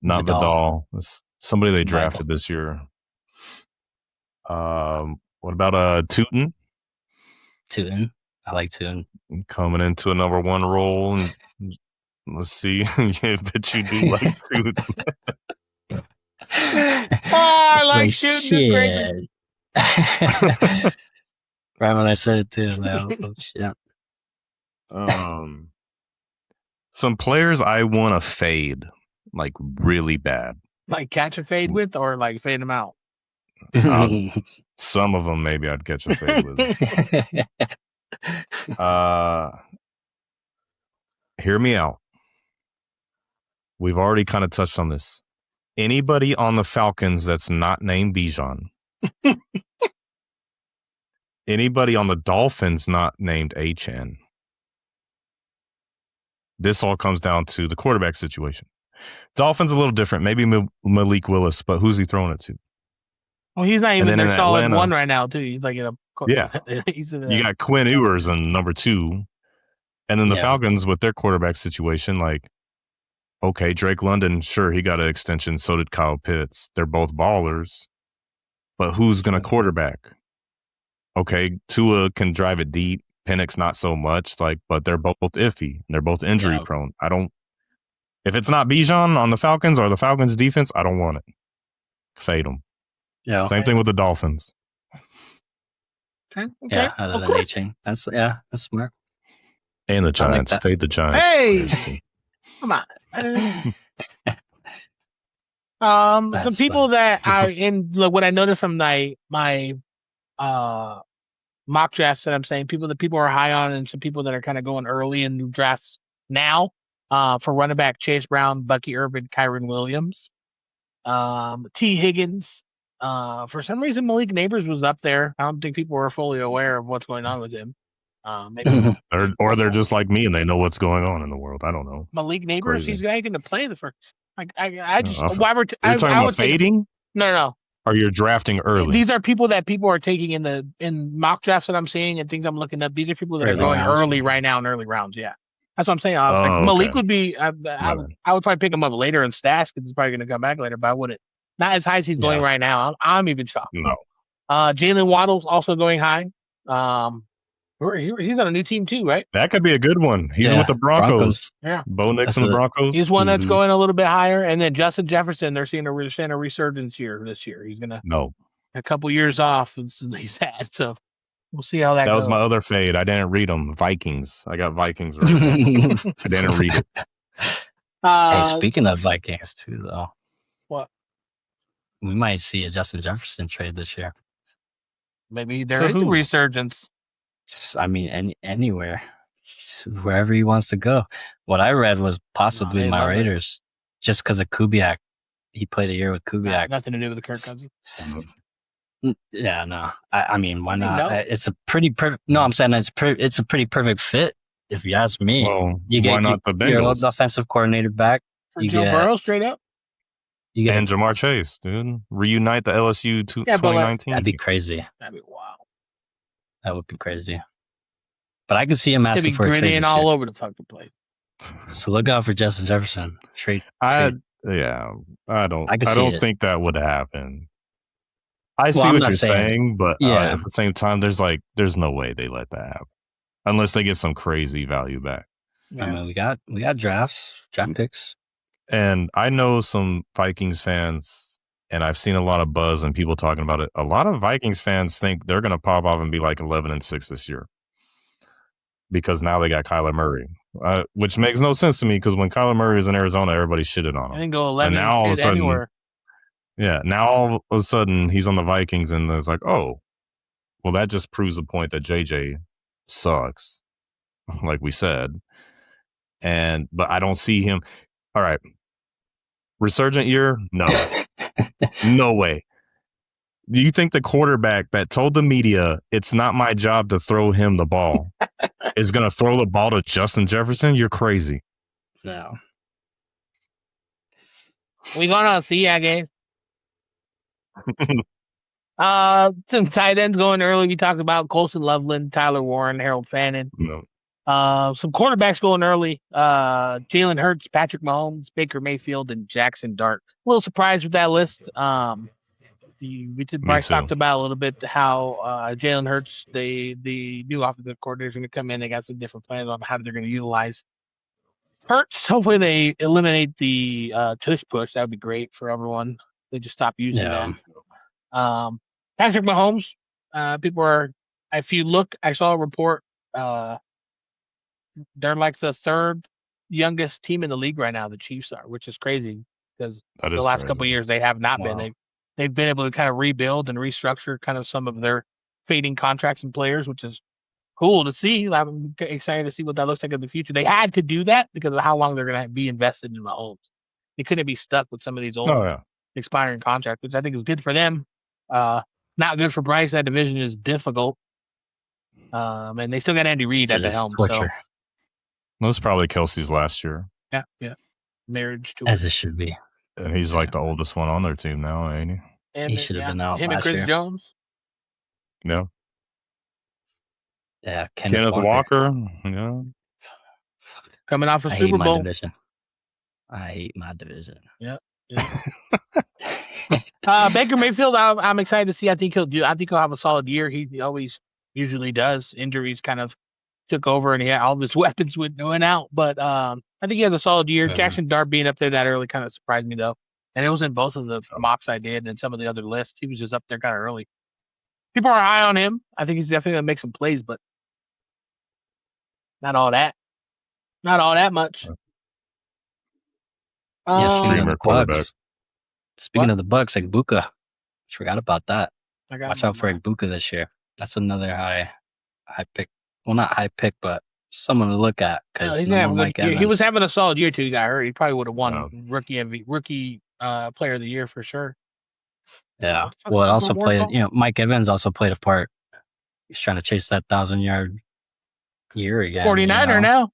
Not Vidal. It's somebody they drafted this year. What about Tootin? Tootin. I like Tootin. Coming into a number 1 role. And let's see. Yeah, bet you do like Tootin. I like Tootin. Right when I said it too, like, oh shit. Some players I want to fade, like really bad. Like catch a fade with, or like fade them out? Some of them maybe I'd catch a fade with. Hear me out. We've already kind of touched on this. Anybody on the Falcons that's not named Bijan. Anybody on the Dolphins not named Achane. This all comes down to the quarterback situation. Dolphins a little different. Maybe Malik Willis, but who's he throwing it to? Well, he's not even their solid Atlanta, 1 right now, too. He's like in a you got Quinn Ewers in number 2, and then the Falcons with their quarterback situation, like, okay, Drake London, sure, he got an extension. So did Kyle Pitts. They're both ballers, but who's going to quarterback? Okay, Tua can drive it deep. Penix not so much, like, but they're both iffy. They're both injury prone. If it's not Bijan on the Falcons or the Falcons defense, I don't want it. Fade them. Yeah. Same thing with the Dolphins. Okay. Yeah, other than Achane. That's smart. And the Giants. Like fade the Giants. Hey, come on. Some people that are in what I noticed from my mock drafts that I'm saying, people are high on, and some people that are kind of going early in drafts now. For running back Chase Brown, Bucky Urban, Kyron Williams, T. Higgins. For some reason, Malik Neighbors was up there. I don't think people were fully aware of what's going on with him. Maybe or they're just like me and they know what's going on in the world. I don't know. Malik Neighbors, he's going to play the first. I just why we're you're talking about fading? No. Or you're drafting early. These are people that people are taking in mock drafts that I'm seeing and things I'm looking up. These are people that are going early right now in early rounds. Yeah. That's what I'm saying. I was like, Malik would be. I would probably pick him up later in stash because he's probably going to come back later. But I wouldn't. Not as high as he's going right now. I'm even shocked. No. Jalen Waddle's also going high. He's on a new team too, right? That could be a good one. He's with the Broncos. Yeah. Bo Nix and the Broncos. He's one that's going a little bit higher. And then Justin Jefferson, they're seeing a resurgence this year. He's going to a couple years off he's had. So we'll see how that goes. That was my other fade. I didn't read them. Vikings. I got Vikings right. I didn't read it. Hey, speaking of Vikings too, though. What? We might see a Justin Jefferson trade this year. Maybe there is a resurgence. I mean, anywhere. wherever he wants to go. What I read was possibly my Raiders, just because of Kubiak. He played a year with Kubiak. Nothing to do with the Kirk Cousins. Yeah, no. I mean, why not? It's a pretty perfect. No, I'm saying it's a pretty perfect fit. If you ask me, well, why not the Bengals? Your offensive coordinator back for Joe Burrow, straight up. And Jamar Chase, dude, reunite the LSU 2019. That'd be crazy. That'd be wild. That would be crazy. But I could see him asking for a trade. All over the fucking place. So look out for Justin Jefferson. Trade. I don't think that would happen. I see what you're saying, but at the same time, there's no way they let that happen unless they get some crazy value back. Yeah. I mean, we got draft picks, and I know some Vikings fans, and I've seen a lot of buzz and people talking about it. A lot of Vikings fans think they're going to pop off and be like 11-6 this year because now they got Kyler Murray, which makes no sense to me because when Kyler Murray was in Arizona, everybody shitted on him. I didn't go 11 and now all of a sudden, anywhere. Yeah, now all of a sudden he's on the Vikings and it's like, oh, well, that just proves the point that JJ sucks, like we said. But I don't see him. All right. Resurgent year? No. No way. Do you think the quarterback that told the media it's not my job to throw him the ball is going to throw the ball to Justin Jefferson? You're crazy. No. We gonna see, I guess. Some tight ends going early. We talked about Colson Loveland, Tyler Warren, Harold Fannin. No. Some quarterbacks going early. Jalen Hurts, Patrick Mahomes, Baker Mayfield, and Jackson Dart. A little surprised with that list. Bryce talked about a little bit how Jalen Hurts, the new offensive coordinator, is going to come in. They got some different plans on how they're going to utilize Hurts. Hopefully they eliminate the tush push. That would be great for everyone. They just stop using that. Patrick Mahomes, people are, if you look, I saw a report, they're like the third youngest team in the league right now, the Chiefs are, which is crazy because the last couple of years they have not been. They've been able to kind of rebuild and restructure kind of some of their fading contracts and players, which is cool to see. I'm excited to see what that looks like in the future. They had to do that because of how long they're going to be invested in Mahomes. They couldn't be stuck with some of these old expiring contracts, which I think is good for them. Not good for Bryce. That division is difficult. And they still got Andy Reid at the helm. So. That was probably Kelsey's last year. Yeah. Marriage to as it should be. And he's like the oldest one on their team now, ain't he? And he should have been out. Him and Chris Jones. No. Yeah, Kenneth Walker. Yeah. Coming off a Super Bowl. I hate my division. Yeah. Baker Mayfield, I'm excited to see. I think he'll have a solid year. He always usually does. Injuries kind of took over, and he had all of his weapons went out. But I think he has a solid year. Jackson Dart being up there that early kind of surprised me though, and it was in both of the mocks I did and some of the other lists. He was just up there kind of early. People are high on him. I think he's definitely gonna make some plays, but not all that much. Speaking of the Bucks, like Buka, forgot about that. Watch out for Buka this year. That's another high pick. Well, not high pick, but someone to look at because he was having a solid year till he got hurt. He probably would have won rookie player of the year for sure. Yeah. Well, it also played. Mike Evans also played a part. He's trying to chase that 1,000-yard year again. 49er now.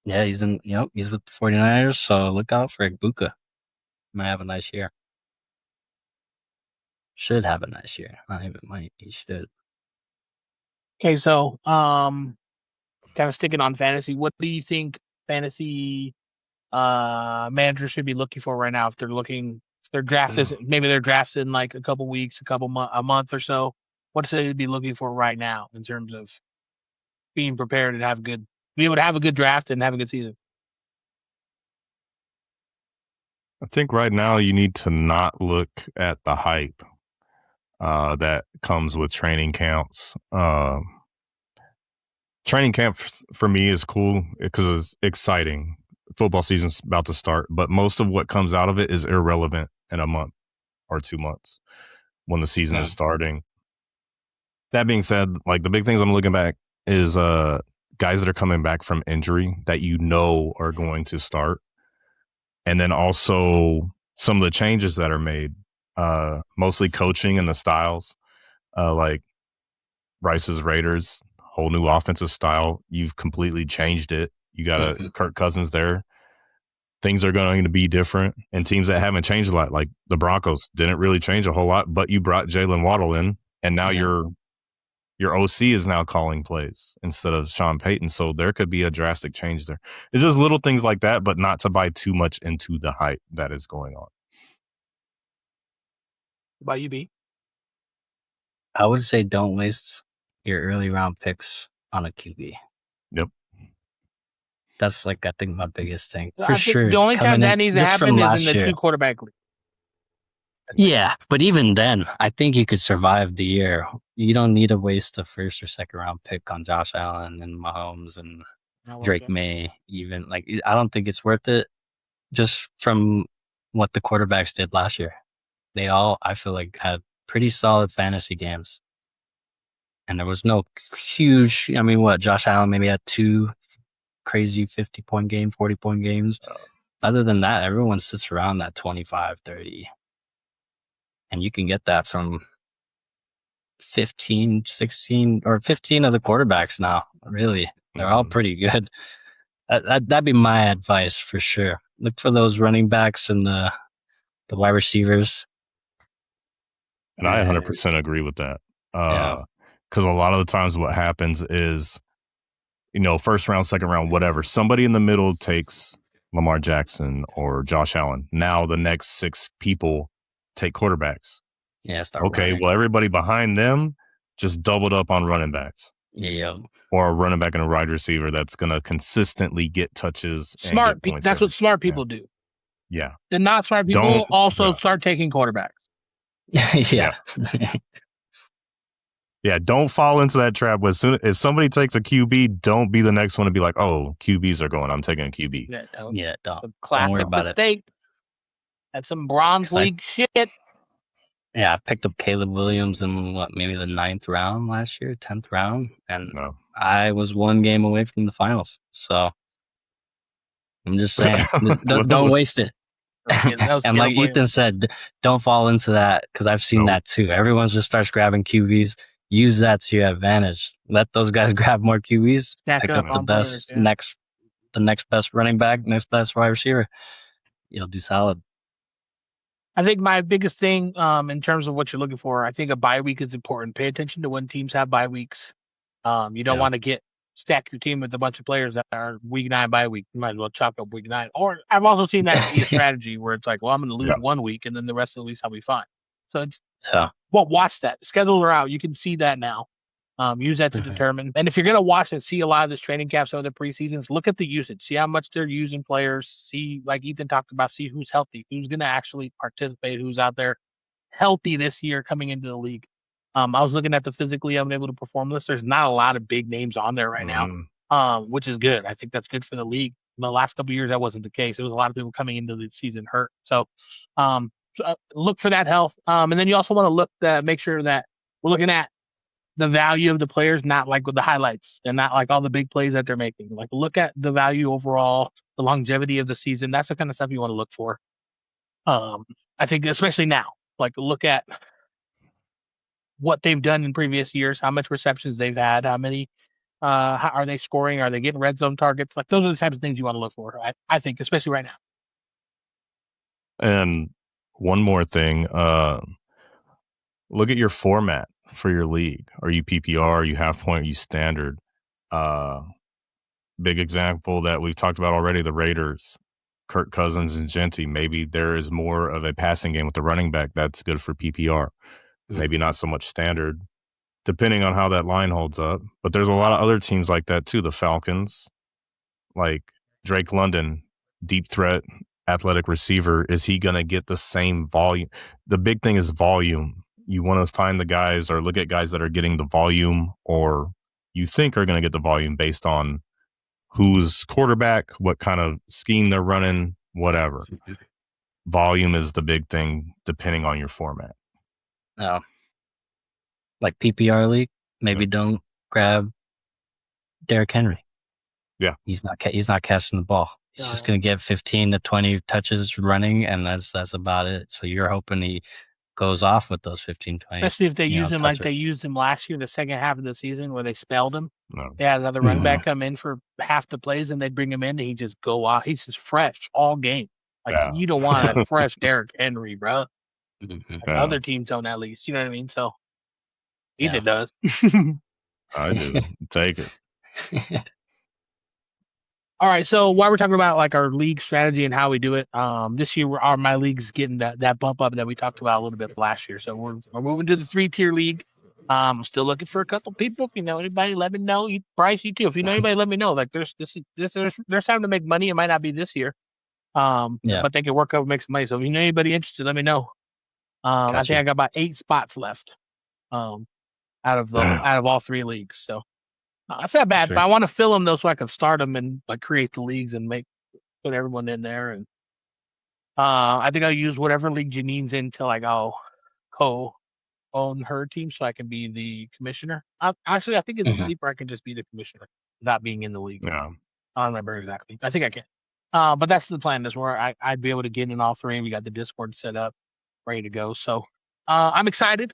Yeah, he's in. He's with the 49ers. So look out for Buka. Might have a nice year. Should have a nice year. Not even might. He should. Okay, so kind of sticking on fantasy. What do you think fantasy managers should be looking for right now? If their draft is maybe their draft's in like a couple weeks, a month or so. What should they be looking for right now in terms of being prepared and be able to have a good draft and have a good season? I think right now you need to not look at the hype that comes with training camps. Training camp for me is cool because it's exciting. Football season's about to start, but most of what comes out of it is irrelevant in a month or 2 months when the season is starting. That being said, like the big things I'm looking back is guys that are coming back from injury that you know are going to start. And then also some of the changes that are made, mostly coaching and the styles, like Bryce's Raiders, whole new offensive style. You've completely changed it. You got a Kirk Cousins there. Things are going to be different. And teams that haven't changed a lot, like the Broncos, didn't really change a whole lot, but you brought Jalen Waddle in, and now your OC is now calling plays instead of Sean Payton. So there could be a drastic change there. It's just little things like that, but not to buy too much into the hype that is going on. By you, B? I would say don't waste your early round picks on a QB. Yep. That's I think my biggest thing. For sure. The only time that needs to happen is in the 2-quarterback league. Yeah, but even then, I think you could survive the year. You don't need to waste a first or second round pick on Josh Allen and Mahomes and Drake May. Even I don't think it's worth it. Just from what the quarterbacks did last year, they all, I feel like, had pretty solid fantasy games, and there was no huge. I mean, Josh Allen maybe had 2 crazy 50-point game, 40-point games. Other than that, everyone sits around that 25, 30. And you can get that from 15, 16, or 15 of the quarterbacks now. Really, they're all pretty good. That'd be my advice for sure. Look for those running backs and the wide receivers. And I 100% agree with that. Because a lot of the times what happens is, first round, second round, whatever, somebody in the middle takes Lamar Jackson or Josh Allen. Now the next 6 people take quarterbacks. Yeah, running. Well, everybody behind them just doubled up on running backs. Yeah. Or a running back and a wide receiver that's going to consistently get touches. Smart people. That's what smart people do. Yeah. The not smart people also start taking quarterbacks. Yeah. Yeah, don't fall into that trap. If somebody takes a QB, don't be the next one to be like, oh, QBs are going, I'm taking a QB. Yeah, don't. Classic Don't worry about mistake. That's some bronze league shit. Yeah, I picked up Caleb Williams in maybe the 9th round last year, 10th round, and I was 1 game away from the finals. So I'm just saying, don't waste it. And like Ethan said, don't fall into that, because I've seen that too. Everyone just starts grabbing QBs. Use that to your advantage. Let those guys grab more QBs. Pick up the best the next best running back, next best wide receiver. You'll do solid. I think my biggest thing in terms of what you're looking for, I think a bye week is important. Pay attention to when teams have bye weeks. You don't want to stack your team with a bunch of players that are week 9 bye week. You might as well chop up week 9. Or I've also seen that be a strategy where it's like, well, I'm going to lose 1 week and then the rest of the weeks I'll be fine. So it's watch that. Schedules are out. You can see that now. Use that to determine. And if you're going to watch and see a lot of this training camp, some of the preseasons, look at the usage. See how much they're using players. See, like Ethan talked about, see who's healthy, who's going to actually participate, who's out there healthy this year coming into the league. I was looking at the physically unable to perform list. There's not a lot of big names on there right now, which is good. I think that's good for the league. In the last couple of years, that wasn't the case. There was a lot of people coming into the season hurt. So look for that health. And then you also want to look make sure that we're looking at the value of the players, not like with the highlights and not like all the big plays that they're making. Like look at the value overall, the longevity of the season. That's the kind of stuff you want to look for. I think especially now, like look at what they've done in previous years, how much receptions they've had, how many, how are they scoring? Are they getting red zone targets? Like those are the types of things you want to look for. I think, especially right now. And one more thing, look at your format for your league. Are you PPR? Are you half point? Are you standard? Big example that we've talked about already, the Raiders, Kirk Cousins and Genty. Maybe there is more of a passing game with the running back that's good for PPR. Maybe not so much standard, depending on how that line holds up. But there's a lot of other teams like that too. The Falcons, like Drake London, deep threat, athletic receiver. Is he going to get the same volume? The big thing is volume. You want to find the guys or look at guys that are getting the volume or you think are going to get the volume based on who's quarterback, what kind of scheme they're running, whatever. Volume is the big thing depending on your format. Like PPR league, maybe don't grab Derrick Henry. Yeah. He's not catching the ball. He's just going to get 15 to 20 touches running, and that's about it. So you're hoping he goes off with those 15, 20. Especially if they use him touches. like they used him last year, the second half of the season where they spelled him. No. They had another running back come in for half the plays, and they'd bring him in, and he'd just go off. He's just fresh all game. Like you don't want a fresh Derrick Henry, bro. Like other teams don't, at least. You know what I mean? So either does. I do. Take it. All right, so while we're talking about like our league strategy and how we do it, this year my league's getting that bump up that we talked about a little bit last year. So we're moving to the 3-tier league. I'm still looking for a couple people. If you know anybody, let me know. Bryce, you too. If you know anybody, let me know. Like there's time to make money. It might not be this year, but they can work out and make some money. So if you know anybody interested, let me know. I think I got about 8 spots left, out of all 3 leagues. So. That's not bad, but I want to fill them though, so I can start them and like create the leagues and put everyone in there. And I think I'll use whatever league Janine's in till like I'll co-own her team, so I can be the commissioner. I think in Sleeper I can just be the commissioner without being in the league. Yeah, I don't remember exactly. I think I can. But that's the plan. Is where I'd be able to get in all 3. And we got the Discord set up, ready to go. So I'm excited.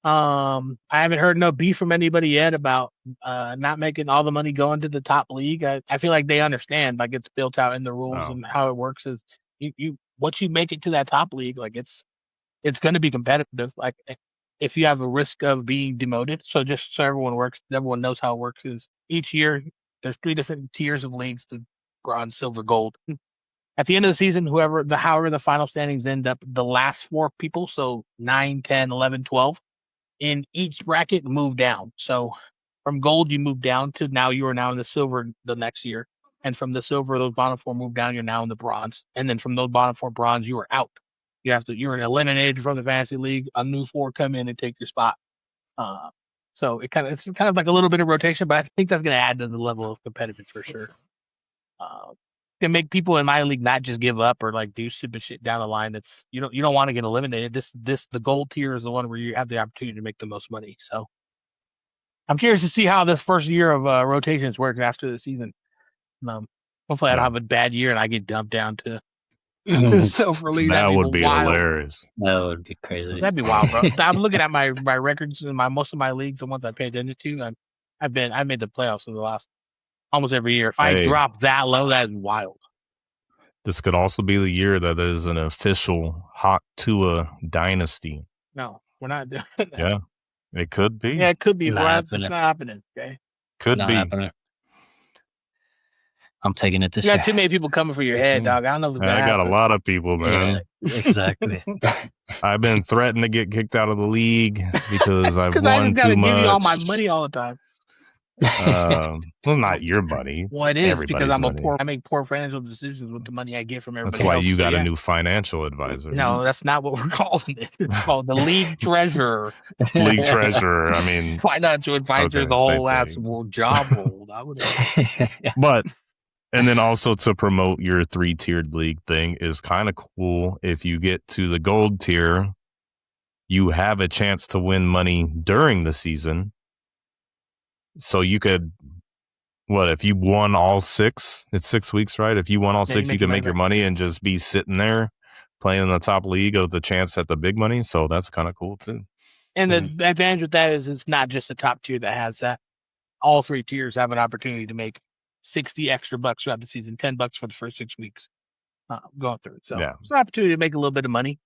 I haven't heard no beef from anybody yet about not making all the money going to the top league. I feel like they understand, like it's built out in the rules and how it works is you once you make it to that top league, like it's going to be competitive. Like if you have a risk of being demoted, so just so everyone knows how it works is each year there's 3 different tiers of leagues: the bronze, silver, gold. At the end of the season, however the final standings end up, the last 4 people, so 9, 10, 11, 12. In each bracket move down. So from gold you move down to now you are now in the silver the next year. And from the silver, those bottom 4 move down, you're now in the bronze. And then from those bottom 4 bronze, you are out. You're eliminated from the fantasy league. A new 4 come in and take your spot. So it's kind of like a little bit of rotation, but I think that's gonna add to the level of competitive for sure. Can make people in my league not just give up or like do stupid shit down the line. That's you don't want to get eliminated. The gold tier is the one where you have the opportunity to make the most money. So I'm curious to see how this first year of rotations works after the season. Hopefully I don't have a bad year and I get dumped down to the silver league. That would be wild. Hilarious. That would be crazy. That'd be wild, bro. I'm looking at my records in most of my leagues, the ones I pay attention to. I made the playoffs in the last almost every year. If I drop that low, that's wild. This could also be the year that is an official Hot Tua dynasty. No, we're not doing that. Yeah, it could be. Yeah, it could be. It's not happening. Okay, could not be. Happening. I'm taking it this year. year. You got too many people coming for your head, dog. I don't know if it's gonna happen. I got a lot of people, man. Yeah, exactly. I've been threatened to get kicked out of the league because I've won I just gotta too much. give you all my money all the time. Well, not your money. Well, it is because I make poor financial decisions with the money I get from everybody. That's why else, you got a new financial advisor. No, that's not what we're calling it. It's called the league treasurer. League treasurer. I mean, financial advisor is a whole ass job role. But and then also to promote your 3-tiered league thing is kind of cool. If you get to the gold tier, you have a chance to win money during the season. So you could, if you won all 6, it's 6 weeks, right? If you won all 6, you can make your money and just be sitting there playing in the top league with the chance at the big money. So that's kind of cool too. And the advantage with that is it's not just the top tier that has that. All 3 tiers have an opportunity to make $60 extra throughout the season, $10 for the first 6 weeks going through it. So it's an opportunity to make a little bit of money.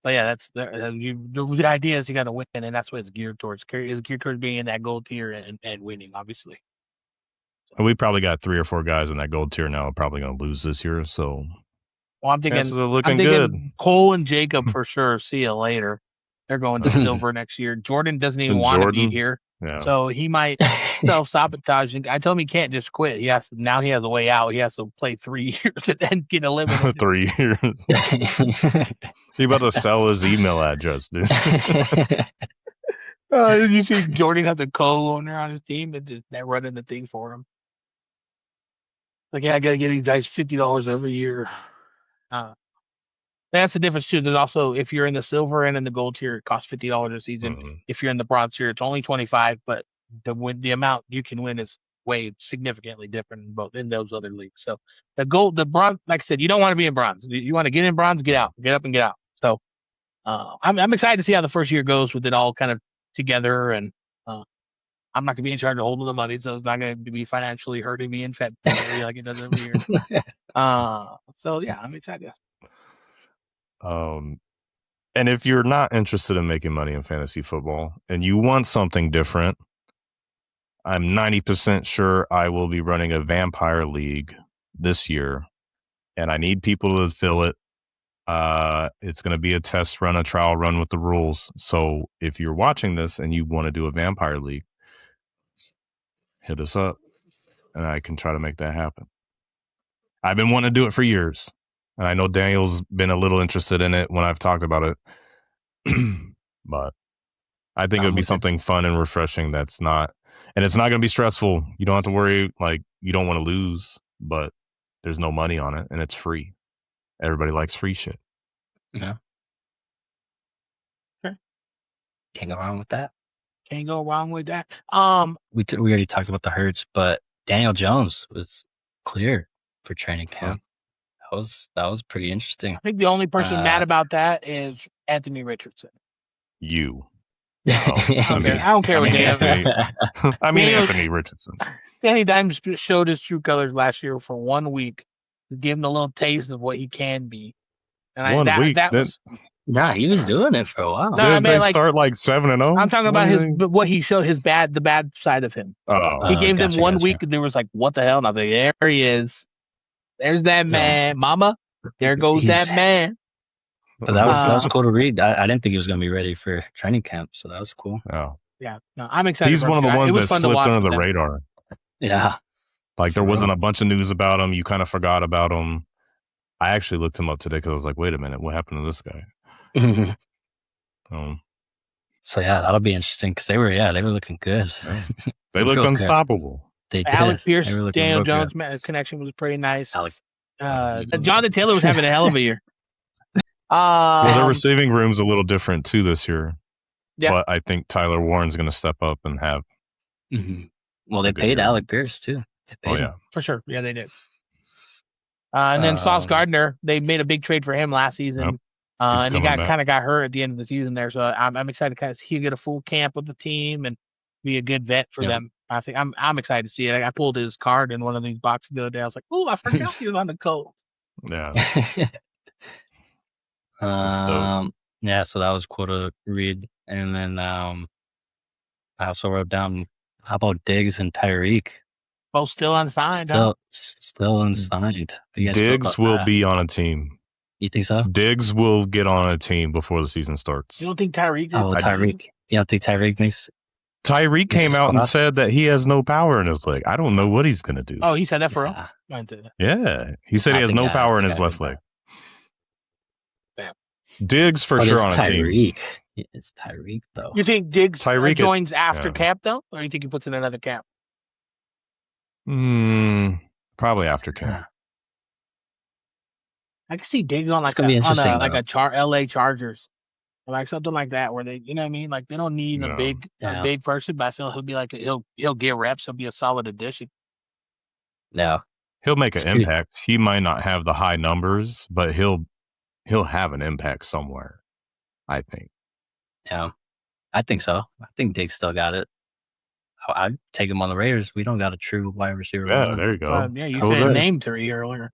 But yeah, that's the idea is you got to win, and that's what it's geared towards. It's geared towards being in that gold tier and winning, obviously. And we probably got 3 or 4 guys in that gold tier now. Probably going to lose this year. So, I'm thinking good. Cole and Jacob for sure. See you later. They're going to silver next year. Jordan doesn't even want to be here, so he might self-sabotage. I told him he can't just quit. He has a way out. He has to play 3 years and then get eliminated. 3 years. He about to sell his email address, dude. Did you see Jordan has a co-owner on his team and just running the thing for him? Like, I gotta get these guys $50 every year. That's the difference too. There's also, if you're in the silver and in the gold tier, it costs $50 a season. If you're in the bronze tier, it's only $25, but the amount you can win is way significantly different in those other leagues. So the bronze, like I said, you don't want to be in bronze. You want to get in bronze, get out, get up and get out. So I'm excited to see how the first year goes with it all kind of together, and I'm not gonna be in charge of holding the money, so it's not gonna be financially hurting me in February like it does every year. So yeah, I'm excited. And if you're not interested in making money in fantasy football and you want something different, I'm 90% sure I will be running a vampire league this year, and I need people to fill it. It's going to be a test run, a trial run with the rules. So if you're watching this and you want to do a vampire league, hit us up and I can try to make that happen. I've been wanting to do it for years. And I know Daniel's been a little interested in it when I've talked about it. But I think it would be something fun and refreshing and it's not going to be stressful. You don't have to worry, like, you don't want to lose, but there's no money on it and it's free. Everybody likes free shit. Yeah. Okay. Can't go wrong with that. Can't go wrong with that. We already talked about the Hurts, but Daniel Jones was clear for training camp. That was pretty interesting. I think the only person mad about that is Anthony Richardson. You. I don't care what Anthony. I mean, Anthony Richardson. Danny Dimes showed his true colors last year for 1 week to give him a little taste of what he can be. And 1 week. Nah, he was doing it for a while. No, they start like 7-0. I'm talking about what he showed, the bad side of him. He gave them 1 week, and they was like, "What the hell?" And I was like, "There he is. There's that man, Mama. There goes that man." But that was cool to read. I didn't think he was going to be ready for training camp, so that was cool. Oh. Yeah, no, I'm excited. He's one of the ones that slipped under the radar. Yeah, like there wasn't a bunch of news about him. You kind of forgot about him. I actually looked him up today because I was like, "Wait a minute, what happened to this guy?" So yeah, that'll be interesting because they were looking good. Yeah. They looked unstoppable. They did. Alec Pierce, Daniel Jones connection was pretty nice. Jonathan Taylor was having a hell of a year. Well, their receiving room's a little different too this year. Yeah. But I think Tyler Warren's going to step up and have. Well, they paid Alec Pierce too. Him. For sure. Yeah, they did. And then Sauce Gardner, they made a big trade for him last season. Yep. And he kind of got hurt at the end of the season there. So I'm excited to he get a full camp with the team and be a good vet for them. I think I'm excited to see it. I pulled his card in one of these boxes the other day. I was like, "Oh, I forgot he was on the Colts." Yeah. Yeah. So that was cool to read. And then I also wrote down, how about Diggs and Tyreek? Both still unsigned. Still unsigned. Diggs will be on a team. You think so? Diggs will get on a team before the season starts. You don't think Tyreek? Tyreek. You don't think Tyreek makes? Tyreek came out and said that he has no power in his leg. I don't know what he's going to do. Oh, he said that for real? Yeah. He said he has no power in his left leg. Diggs for sure on a team. It's Tyreek, though. You think Diggs joins after camp, though? Or you think he puts in another camp? Probably after camp. I can see Diggs on like LA Chargers. Or like something like that where they, you know what I mean? Like they don't need a big person, but I feel he'll be like, he'll get reps. He'll be a solid addition. Yeah. He'll make an impact. He might not have the high numbers, but he'll have an impact somewhere, I think. Yeah, I think so. I think Diggs still got it. I'd take him on the Raiders. We don't got a true wide receiver. Yeah, there you go. Yeah, you said name 3 earlier.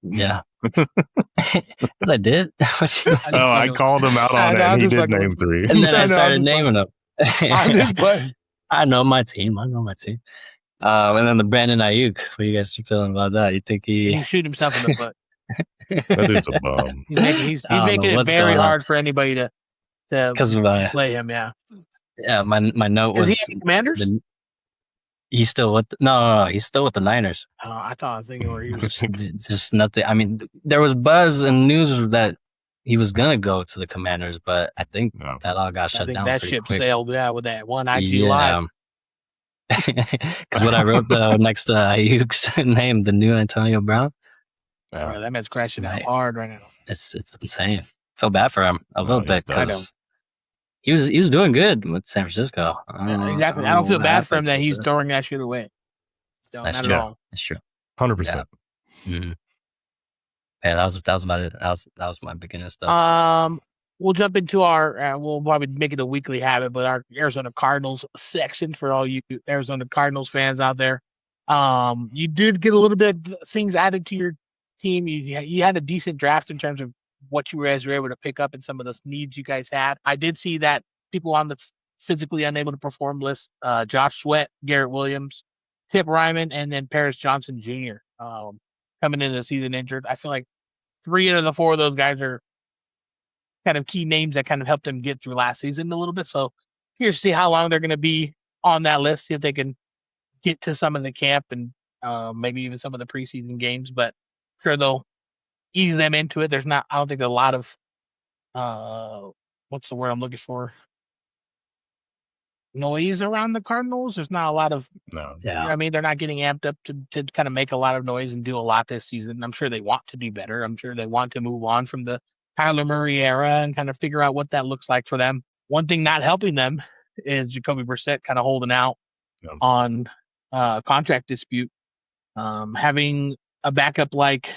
Yeah. Yes, I did. I called him out on it, and he did name 3. And then I started naming them. I know my team. And then the Brandon Ayuk. What are you guys feeling about that? You think he shoot himself in the foot? That dude's a bum. He's making it very hard for anybody to play him. Yeah. Yeah. My note was. Is he Commanders? He's still with he's still with the Niners. Oh, I thought I was thinking where he was just nothing. I mean, there was buzz and news that he was gonna go to the Commanders, but I think that all got shut down. That ship sailed, with that one IG Live. Because what I wrote next to Ayuk's name, the new Antonio Brown. Bro, that man's crashing out hard right now. It's insane. Feel bad for him a little bit because he was doing good with San Francisco. Exactly. I don't feel bad for him that he's throwing that shit away. No, That's not true. at all. That's true. 100%. Mm-hmm. Yeah, that was about it. That was my beginning stuff. We'll jump into our. We'll probably make it a weekly habit, but our Arizona Cardinals section for all you Arizona Cardinals fans out there. You did get a little bit of things added to your team. You had a decent draft in terms of what you guys were able to pick up and some of those needs you guys had. I did see that people on the physically unable to perform list: Josh Sweat, Garrett Williams, Tip Ryman, and then Paris Johnson Jr. Coming into the season injured. I feel like 3 out of the 4 of those guys are kind of key names that kind of helped them get through last season a little bit. So here's to see how long they're going to be on that list, see if they can get to some of the camp and maybe even some of the preseason games. But sure, they'll ease them into it. I don't think a lot of what's the word I'm looking for? Noise around the Cardinals. There's not a lot of I mean, they're not getting amped up to kind of make a lot of noise and do a lot this season. I'm sure they want to do better. I'm sure they want to move on from the Kyler Murray era and kind of figure out what that looks like for them. One thing not helping them is Jacoby Brissett kind of holding out on contract dispute. Having a backup like,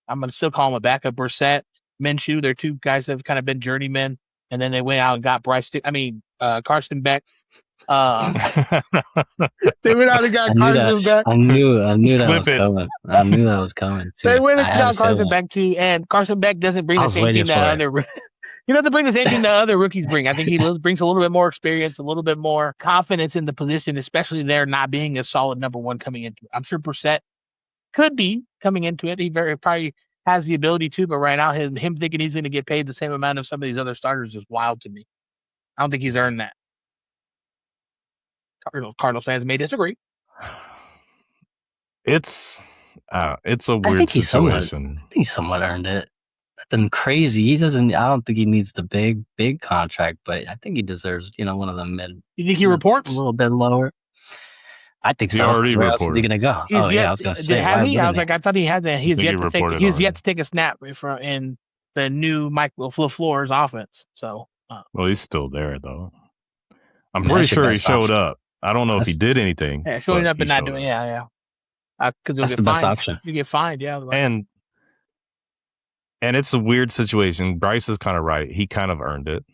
I'm going to still call him a backup, Brissett, Minshew, they're 2 guys that have kind of been journeymen, and then they went out and got Carson Beck. They went out and got Carson Beck. I knew that was coming. I knew that was coming too. They went and got Carson Beck too, and Carson Beck doesn't bring the same thing that other. He doesn't bring the same thing that other rookies bring. I think he brings a little bit more experience, a little bit more confidence in the position, especially there not being a solid number 1 coming into it. I'm sure Brissett could be coming into it. He very probably has the ability to, but right now him thinking he's going to get paid the same amount of some of these other starters is wild to me. I don't think he's earned that. Cardinals fans may disagree. It's a weird situation. I think he somewhat earned it. Nothing crazy. He doesn't. I don't think he needs the big contract, but I think he deserves one of the mid. You think he reports a little bit lower? I think so. Already where else is he gonna go? I was gonna say. I was like, I thought he had that. He's yet to take a snap in the new Mike LaFleur's offense. So. Well, he's still there though. I'm pretty sure he showed up. I don't know if he did anything. Yeah, showing up and not doing. Yeah. Because that's the best option. You get fined. Yeah. And it's a weird situation. Bryce is kind of right. He kind of earned it.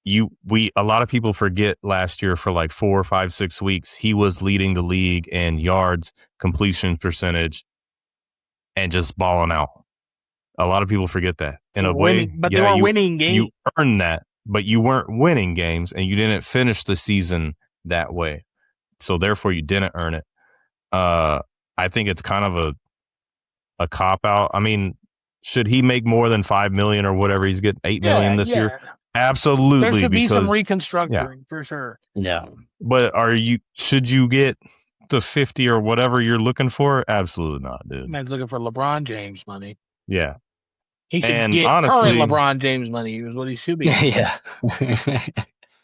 A lot of people forget last year for like 4, 5, 6 weeks, he was leading the league in yards, completion percentage, and just balling out. A lot of people forget that. In a way, but they were winning games. You earned that, but you weren't winning games, and you didn't finish the season that way. So therefore, you didn't earn it. I think it's kind of a cop out. I mean, should he make more than $5 million or whatever? He's getting $8 million this year. Absolutely. There should be some reconstructing for sure. Yeah. But should you get the 50 or whatever you're looking for? Absolutely not, dude. Man's looking for LeBron James money. Yeah. He should get current LeBron James money is what he should be. Yeah.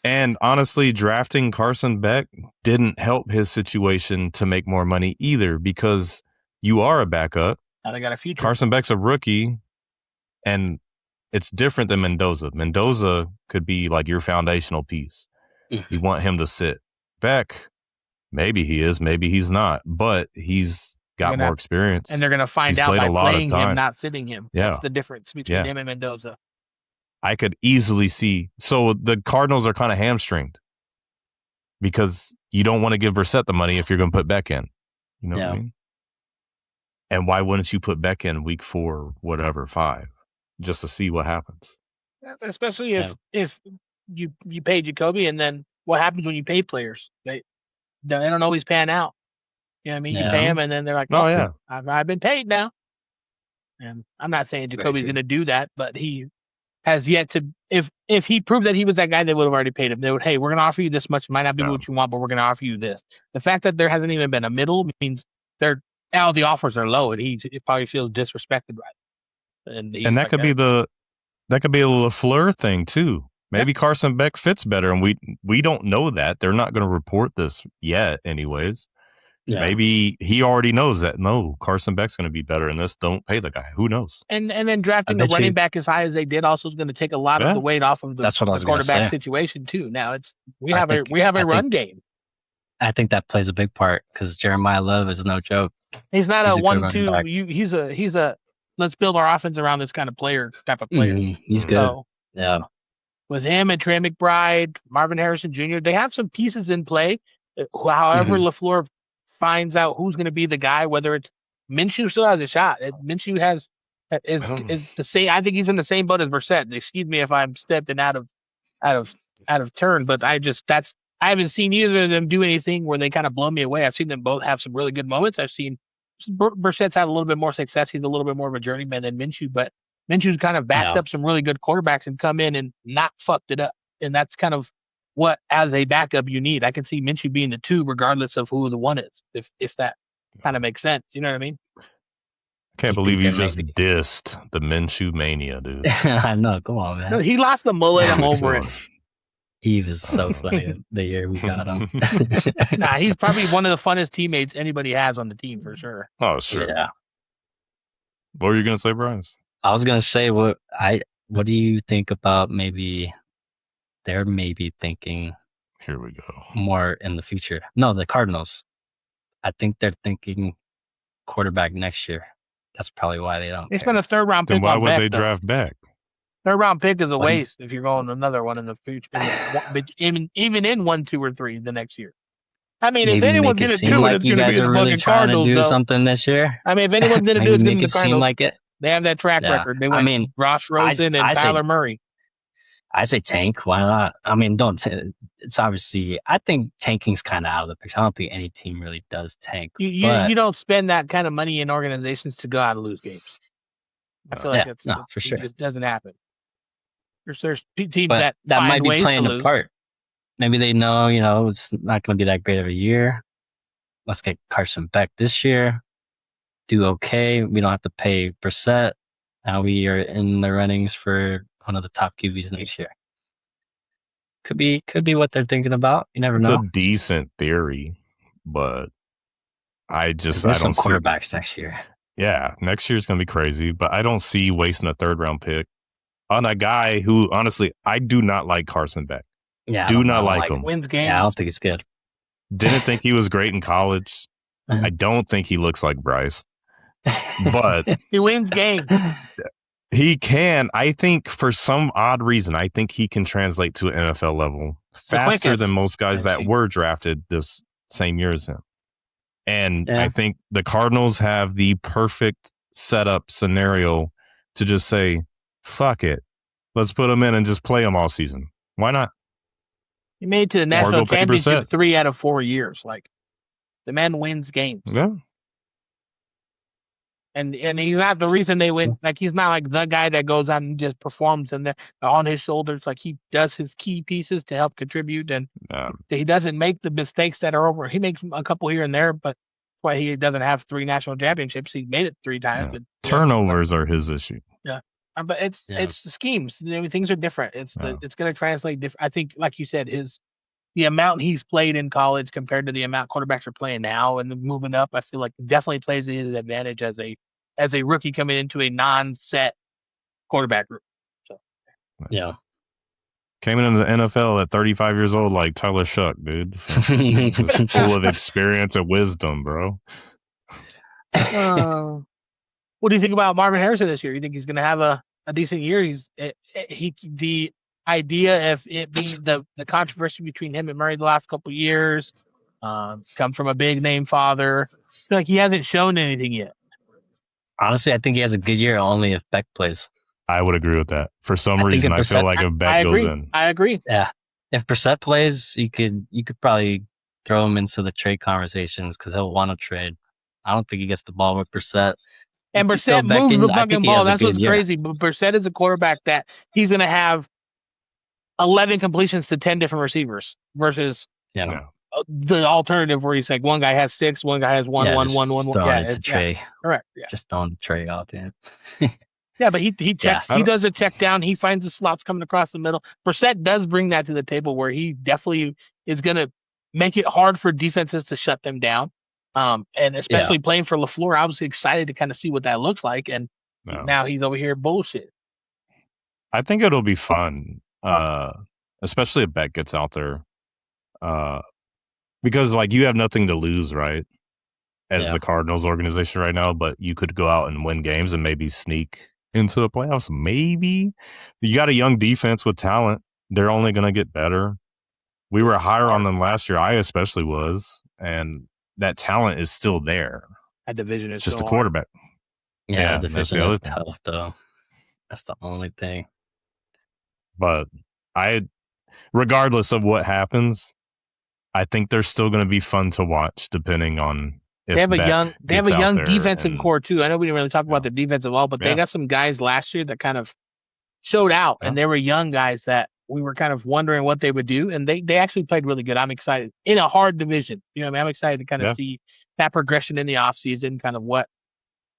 And honestly, drafting Carson Beck didn't help his situation to make more money either, because you are a backup. Now they got a future. Carson Beck's a rookie, and it's different than Mendoza. Mendoza could be like your foundational piece. Mm-hmm. You want him to sit. Beck, maybe he is, maybe he's not, but he's got more experience. And they're going to find out by playing him, not sitting him. Yeah. That's the difference between him and Mendoza. I could easily see. So the Cardinals are kind of hamstringed because you don't want to give Brissett the money if you're going to put Beck in. You know what I mean? And why wouldn't you put Beck in week 4, whatever, 5, just to see what happens? Especially if you pay Jakobi, and then what happens when you pay players? They don't always pan out. You know what I mean? You pay them, and then they're like, "Oh yeah, I've been paid now." And I'm not saying Jacoby's going to do that, but he has yet to. If he proved that he was that guy, they would have already paid him. They would, hey, we're going to offer you this much. It might not be what you want, but we're going to offer you this. The fact that there hasn't even been a middle means all the offers are low, and he probably feels disrespected by it. And that could be a LaFleur thing too. Maybe Carson Beck fits better, and we don't know that. They're not going to report this yet, anyways. Yeah. Maybe he already knows that. No, Carson Beck's going to be better in this. Don't pay the guy. Who knows? And then drafting a running back as high as they did also is going to take a lot of the weight off of the quarterback situation too. Now we have a run game. I think that plays a big part because Jeremiah Love is no joke. He's not a 1-2. He's a let's build our offense around this kind of player type of player. Mm-hmm. He's good. So, yeah. With him and Trey McBride, Marvin Harrison Jr., they have some pieces in play. However, LaFleur finds out who's going to be the guy, whether it's Minshew still has a shot. Minshew is the same. I think he's in the same boat as Brissett. Excuse me if I'm stepping out of turn, but I haven't seen either of them do anything where they kind of blow me away. I've seen them both have some really good moments. I've seen Brissett's had a little bit more success. He's a little bit more of a journeyman than Minshew, but Minshew's kind of backed up some really good quarterbacks and come in and not fucked it up. And that's kind of what, as a backup, you need. I can see Minshew being the 2 regardless of who the 1 is, if that kind of makes sense. You know what I mean? I can't believe you just dissed the Minshew mania, dude. I know. Come on, man. No, he lost the mullet. I'm over it. He was so funny the year we got him. Nah, he's probably one of the funnest teammates anybody has on the team for sure. Oh, sure. Yeah. What were you going to say, Bryce? I was going to say, what do you think about they're maybe thinking here we go more in the future? No, the Cardinals. I think they're thinking quarterback next year. That's probably why they don't. They spent a 3rd round pick. Then why would they draft back? 3rd round pick is a waste if you're going another one in the future. Even in 1, 2, or 3 the next year. I mean, if anyone's going to do it, it's going to be the fucking Cardinals. Do something this year. I mean, if anyone's going to do it, it's going to be the Cardinals. Like it. They have that track record. They went Ross Rosen and Kyler Murray. I say tank. Why not? I mean, it's obviously. I think tanking's kind of out of the picture. I don't think any team really does tank. You don't spend that kind of money in organizations to go out and lose games. I feel like for sure. It just doesn't happen. There's teams that might be playing a part. Maybe they know, it's not going to be that great of a year. Let's get Carson Beck this year. Do okay. We don't have to pay Brissett. Now we are in the runnings for one of the top QBs next year. Could be what they're thinking about. You never know. It's a decent theory, but I don't some quarterbacks next year. Yeah, next year's going to be crazy, but I don't see wasting a 3rd round pick on a guy who, honestly, I do not like Carson Beck. Yeah, do not like him. Wins games. Yeah, I don't think he's good. Didn't think he was great in college. I don't think he looks like Bryce, but he wins games. He can. I think for some odd reason, I think he can translate to an NFL level faster than most guys that were drafted this same year as him. And I think the Cardinals have the perfect setup scenario to just say, fuck it. Let's put him in and just play him all season. Why not? He made it to the national championship 3 out of 4 years. Like, the man wins games. Yeah. And he's not the reason they win. Like, he's not like the guy that goes out and just performs and on his shoulders. Like, he does his key pieces to help contribute, and he doesn't make the mistakes that are over. He makes a couple here and there, but that's why he doesn't have 3 national championships. He made it 3 times. Yeah. But turnovers are his issue. Yeah. But it's the schemes. I mean, things are different. It's going to translate different. I think, like you said, the amount he's played in college compared to the amount quarterbacks are playing now and moving up, I feel like definitely plays to his advantage as a rookie coming into a non-set quarterback group. So, yeah. Came into the NFL at 35 years old like Tyler Shuck, dude. Just full of experience and wisdom, bro. What do you think about Marvin Harrison this year? You think he's going to have a decent year? The idea of it being the controversy between him and Murray the last couple of years, comes from a big name father. I feel like he hasn't shown anything yet. Honestly, I think he has a good year only if Beck plays. I would agree with that. For some reason, I feel like if Beck goes in. I agree. Yeah. If Brissett plays, you could probably throw him into the trade conversations because he'll want to trade. I don't think he gets the ball with Brissett. And Brissett moves the fucking ball. That's what's crazy. But Brissett is a quarterback that he's going to have 11 completions to 10 different receivers versus the alternative where he's like one guy has 6, one guy has 1, 1, 1, 1, 1. Yeah, it's Trey. Correct. Yeah. Just throwing Trey out there. Yeah, but he checks. He does a check down. He finds the slots coming across the middle. Brissett does bring that to the table where he definitely is going to make it hard for defenses to shut them down. And especially playing for LaFleur, I was excited to kind of see what that looks like. And now he's over here bullshit. I think it'll be fun, especially if Beck gets out there, because like you have nothing to lose, right? As the Cardinals organization right now, but you could go out and win games and maybe sneak into the playoffs. Maybe you got a young defense with talent. They're only going to get better. We were higher on them last year. I especially was, and that talent is still there. That division is it's just so the quarterback. Yeah, the division is tough though. That's the only thing. But regardless of what happens, I think they're still going to be fun to watch, depending on. They have a young defensive core too. I know we didn't really talk about the defensive all, but they got some guys last year that kind of showed out, and they were young guys that we were kind of wondering what they would do, and they actually played really good. I'm excited in a hard division. You know what I mean? I'm excited to kind of see that progression in the offseason, kind of what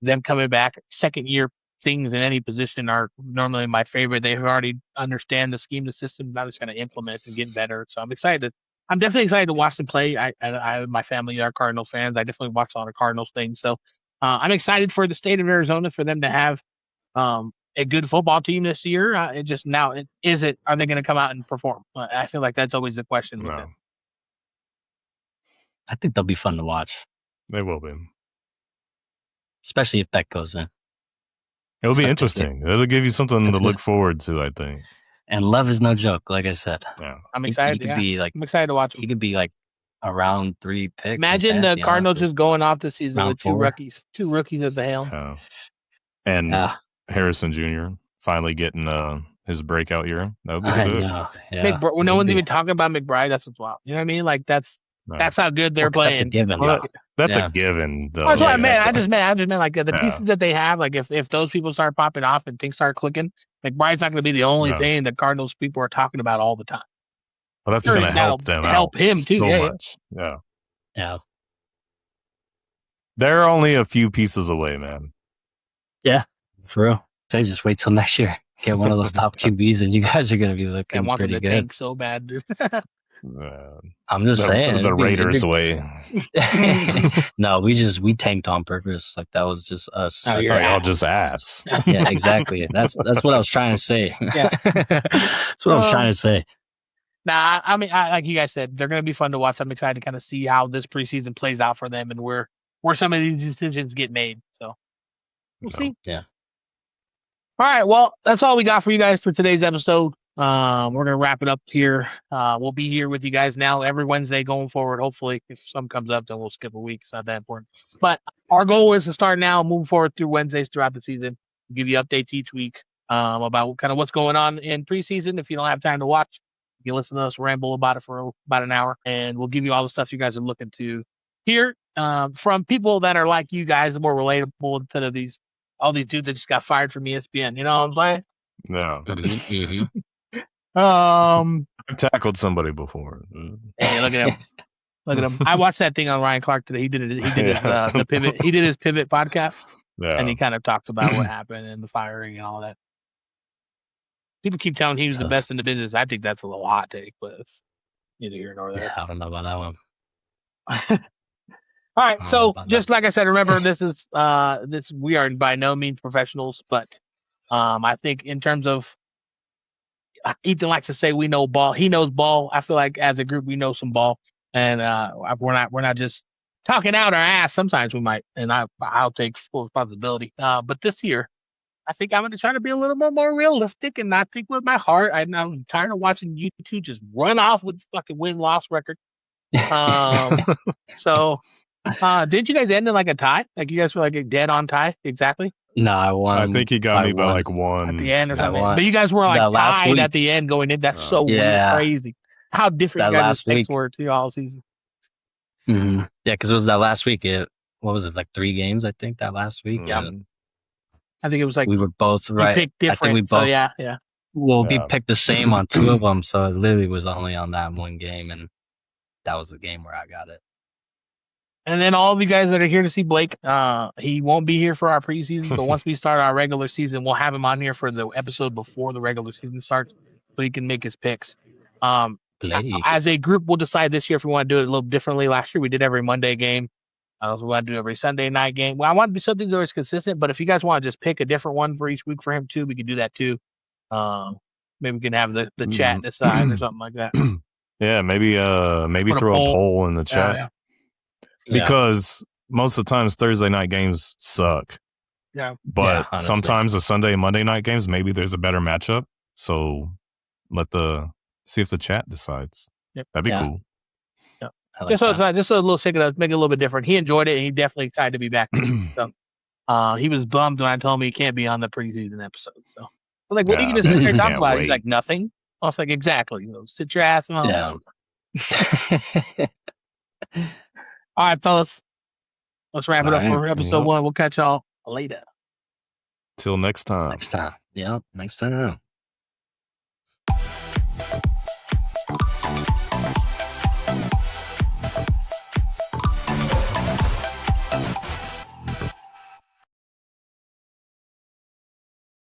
them coming back. Second year things in any position are normally my favorite. They've already understand the scheme, the system, now just kind of implement and get better. So I'm excited. I'm definitely excited to watch them play. I my family are Cardinal fans. I definitely watch a lot of Cardinals things. So I'm excited for the state of Arizona for them to have a good football team this year. Are they going to come out and perform? I feel like that's always the question with them. I think they'll be fun to watch. They will be. Especially if Beck goes in. It'll be interesting. It'll give you something to look forward to, I think. And Love is no joke, like I said. Yeah. I'm excited. I'm excited to watch him. He could be like a round 3 pick. Imagine the Cardinals just going off the season with two rookies at the helm. And Harrison Jr. finally getting his breakout year. That would be sick. No one's even talking about McBride. That's what's wild. You know what I mean? Like that's how good they're playing. That's a given. That's a given. Though. That's what I meant. I just meant like the pieces that they have. Like if those people start popping off and things start clicking, McBride's not going to be the only thing that Cardinals people are talking about all the time. Well, that's going to help them help him too. So much. Yeah. They're only a few pieces away, man. Yeah, for real. So just wait till next year. Get one of those top QBs, and you guys are going to be looking pretty good. Tank so bad, dude. I'm just saying the Raiders way. No, we tanked on purpose. Like that was just us. Y'all just ass. Yeah, exactly. That's what I was trying to say. Yeah. That's what I was trying to say. Nah, I mean, like you guys said, they're going to be fun to watch. I'm excited to kind of see how this preseason plays out for them and where some of these decisions get made. So we'll see. Yeah. All right. Well, that's all we got for you guys for today's episode. We're going to wrap it up here. We'll be here with you guys now every Wednesday going forward. Hopefully, if some comes up, then we'll skip a week. It's not that important. But our goal is to start now, move forward through Wednesdays throughout the season, give you updates each week about kind of what's going on in preseason. If you don't have time to watch, you can listen to us ramble about it for about an hour, and we'll give you all the stuff you guys are looking to hear from people that are like you guys, more relatable instead of all these dudes that just got fired from ESPN. You know what I'm saying? No. Mm-hmm. I've tackled somebody before. Hey, look at him. Look at him. I watched that thing on Ryan Clark today. He did his pivot. He did his pivot podcast, and he kind of talked about what happened and the firing and all that. People keep telling he was the best in the business. I think that's a little hot take, but it's neither here nor there. Yeah, I don't know about that one. All right, so just like I said, remember this is we are by no means professionals, but I think in terms of Ethan likes to say we know ball. He knows ball. I feel like as a group we know some ball, and we're not just talking out our ass. Sometimes we might, and I'll take full responsibility. But this year, I think I'm going to try to be a little bit more realistic and not think with my heart. I'm tired of watching you two just run off with fucking win-loss record. So, didn't you guys end in like a tie? Like you guys were like a dead on tie? Exactly. No, I won. I think he got me by like one at the end or something. But you guys were like tied at the end going in. That's so weird, crazy. How different you guys' picks were to all season. Mm-hmm. Yeah, because it was that last week. What was it, like 3 games? I think that last week. Yeah. I think it was like we were both right. We picked different. I think we both. So yeah. Well, we picked the same on 2 of them, so it literally was only on that one game, and that was the game where I got it. And then all of you guys that are here to see Blake, he won't be here for our preseason, but once we start our regular season, we'll have him on here for the episode before the regular season starts, so he can make his picks. As a group, we'll decide this year if we want to do it a little differently. Last year we did every Monday game. I also want to do every Sunday night game. Well, I want to do something that's always consistent, but if you guys want to just pick a different one for each week for him too, we can do that too. Maybe we can have the chat decide or something like that. Yeah, maybe Put throw a poll in the chat. Yeah. Because most of the times Thursday night games suck. Yeah. But sometimes the Sunday and Monday night games, maybe there's a better matchup. So see if the chat decides. Yep. That'd be cool. Yeah. Like just a little sick of make it a little bit different. He enjoyed it and he definitely excited to be back. So he was bummed when I told him he can't be on the preseason episode. So I was like, what are you gonna sit there and talk about? He's like, nothing. I was like, exactly. Sit your ass home. Yeah. All right, fellas. Let's wrap it up for episode 1. We'll catch y'all later. Till next time. Yeah, next time.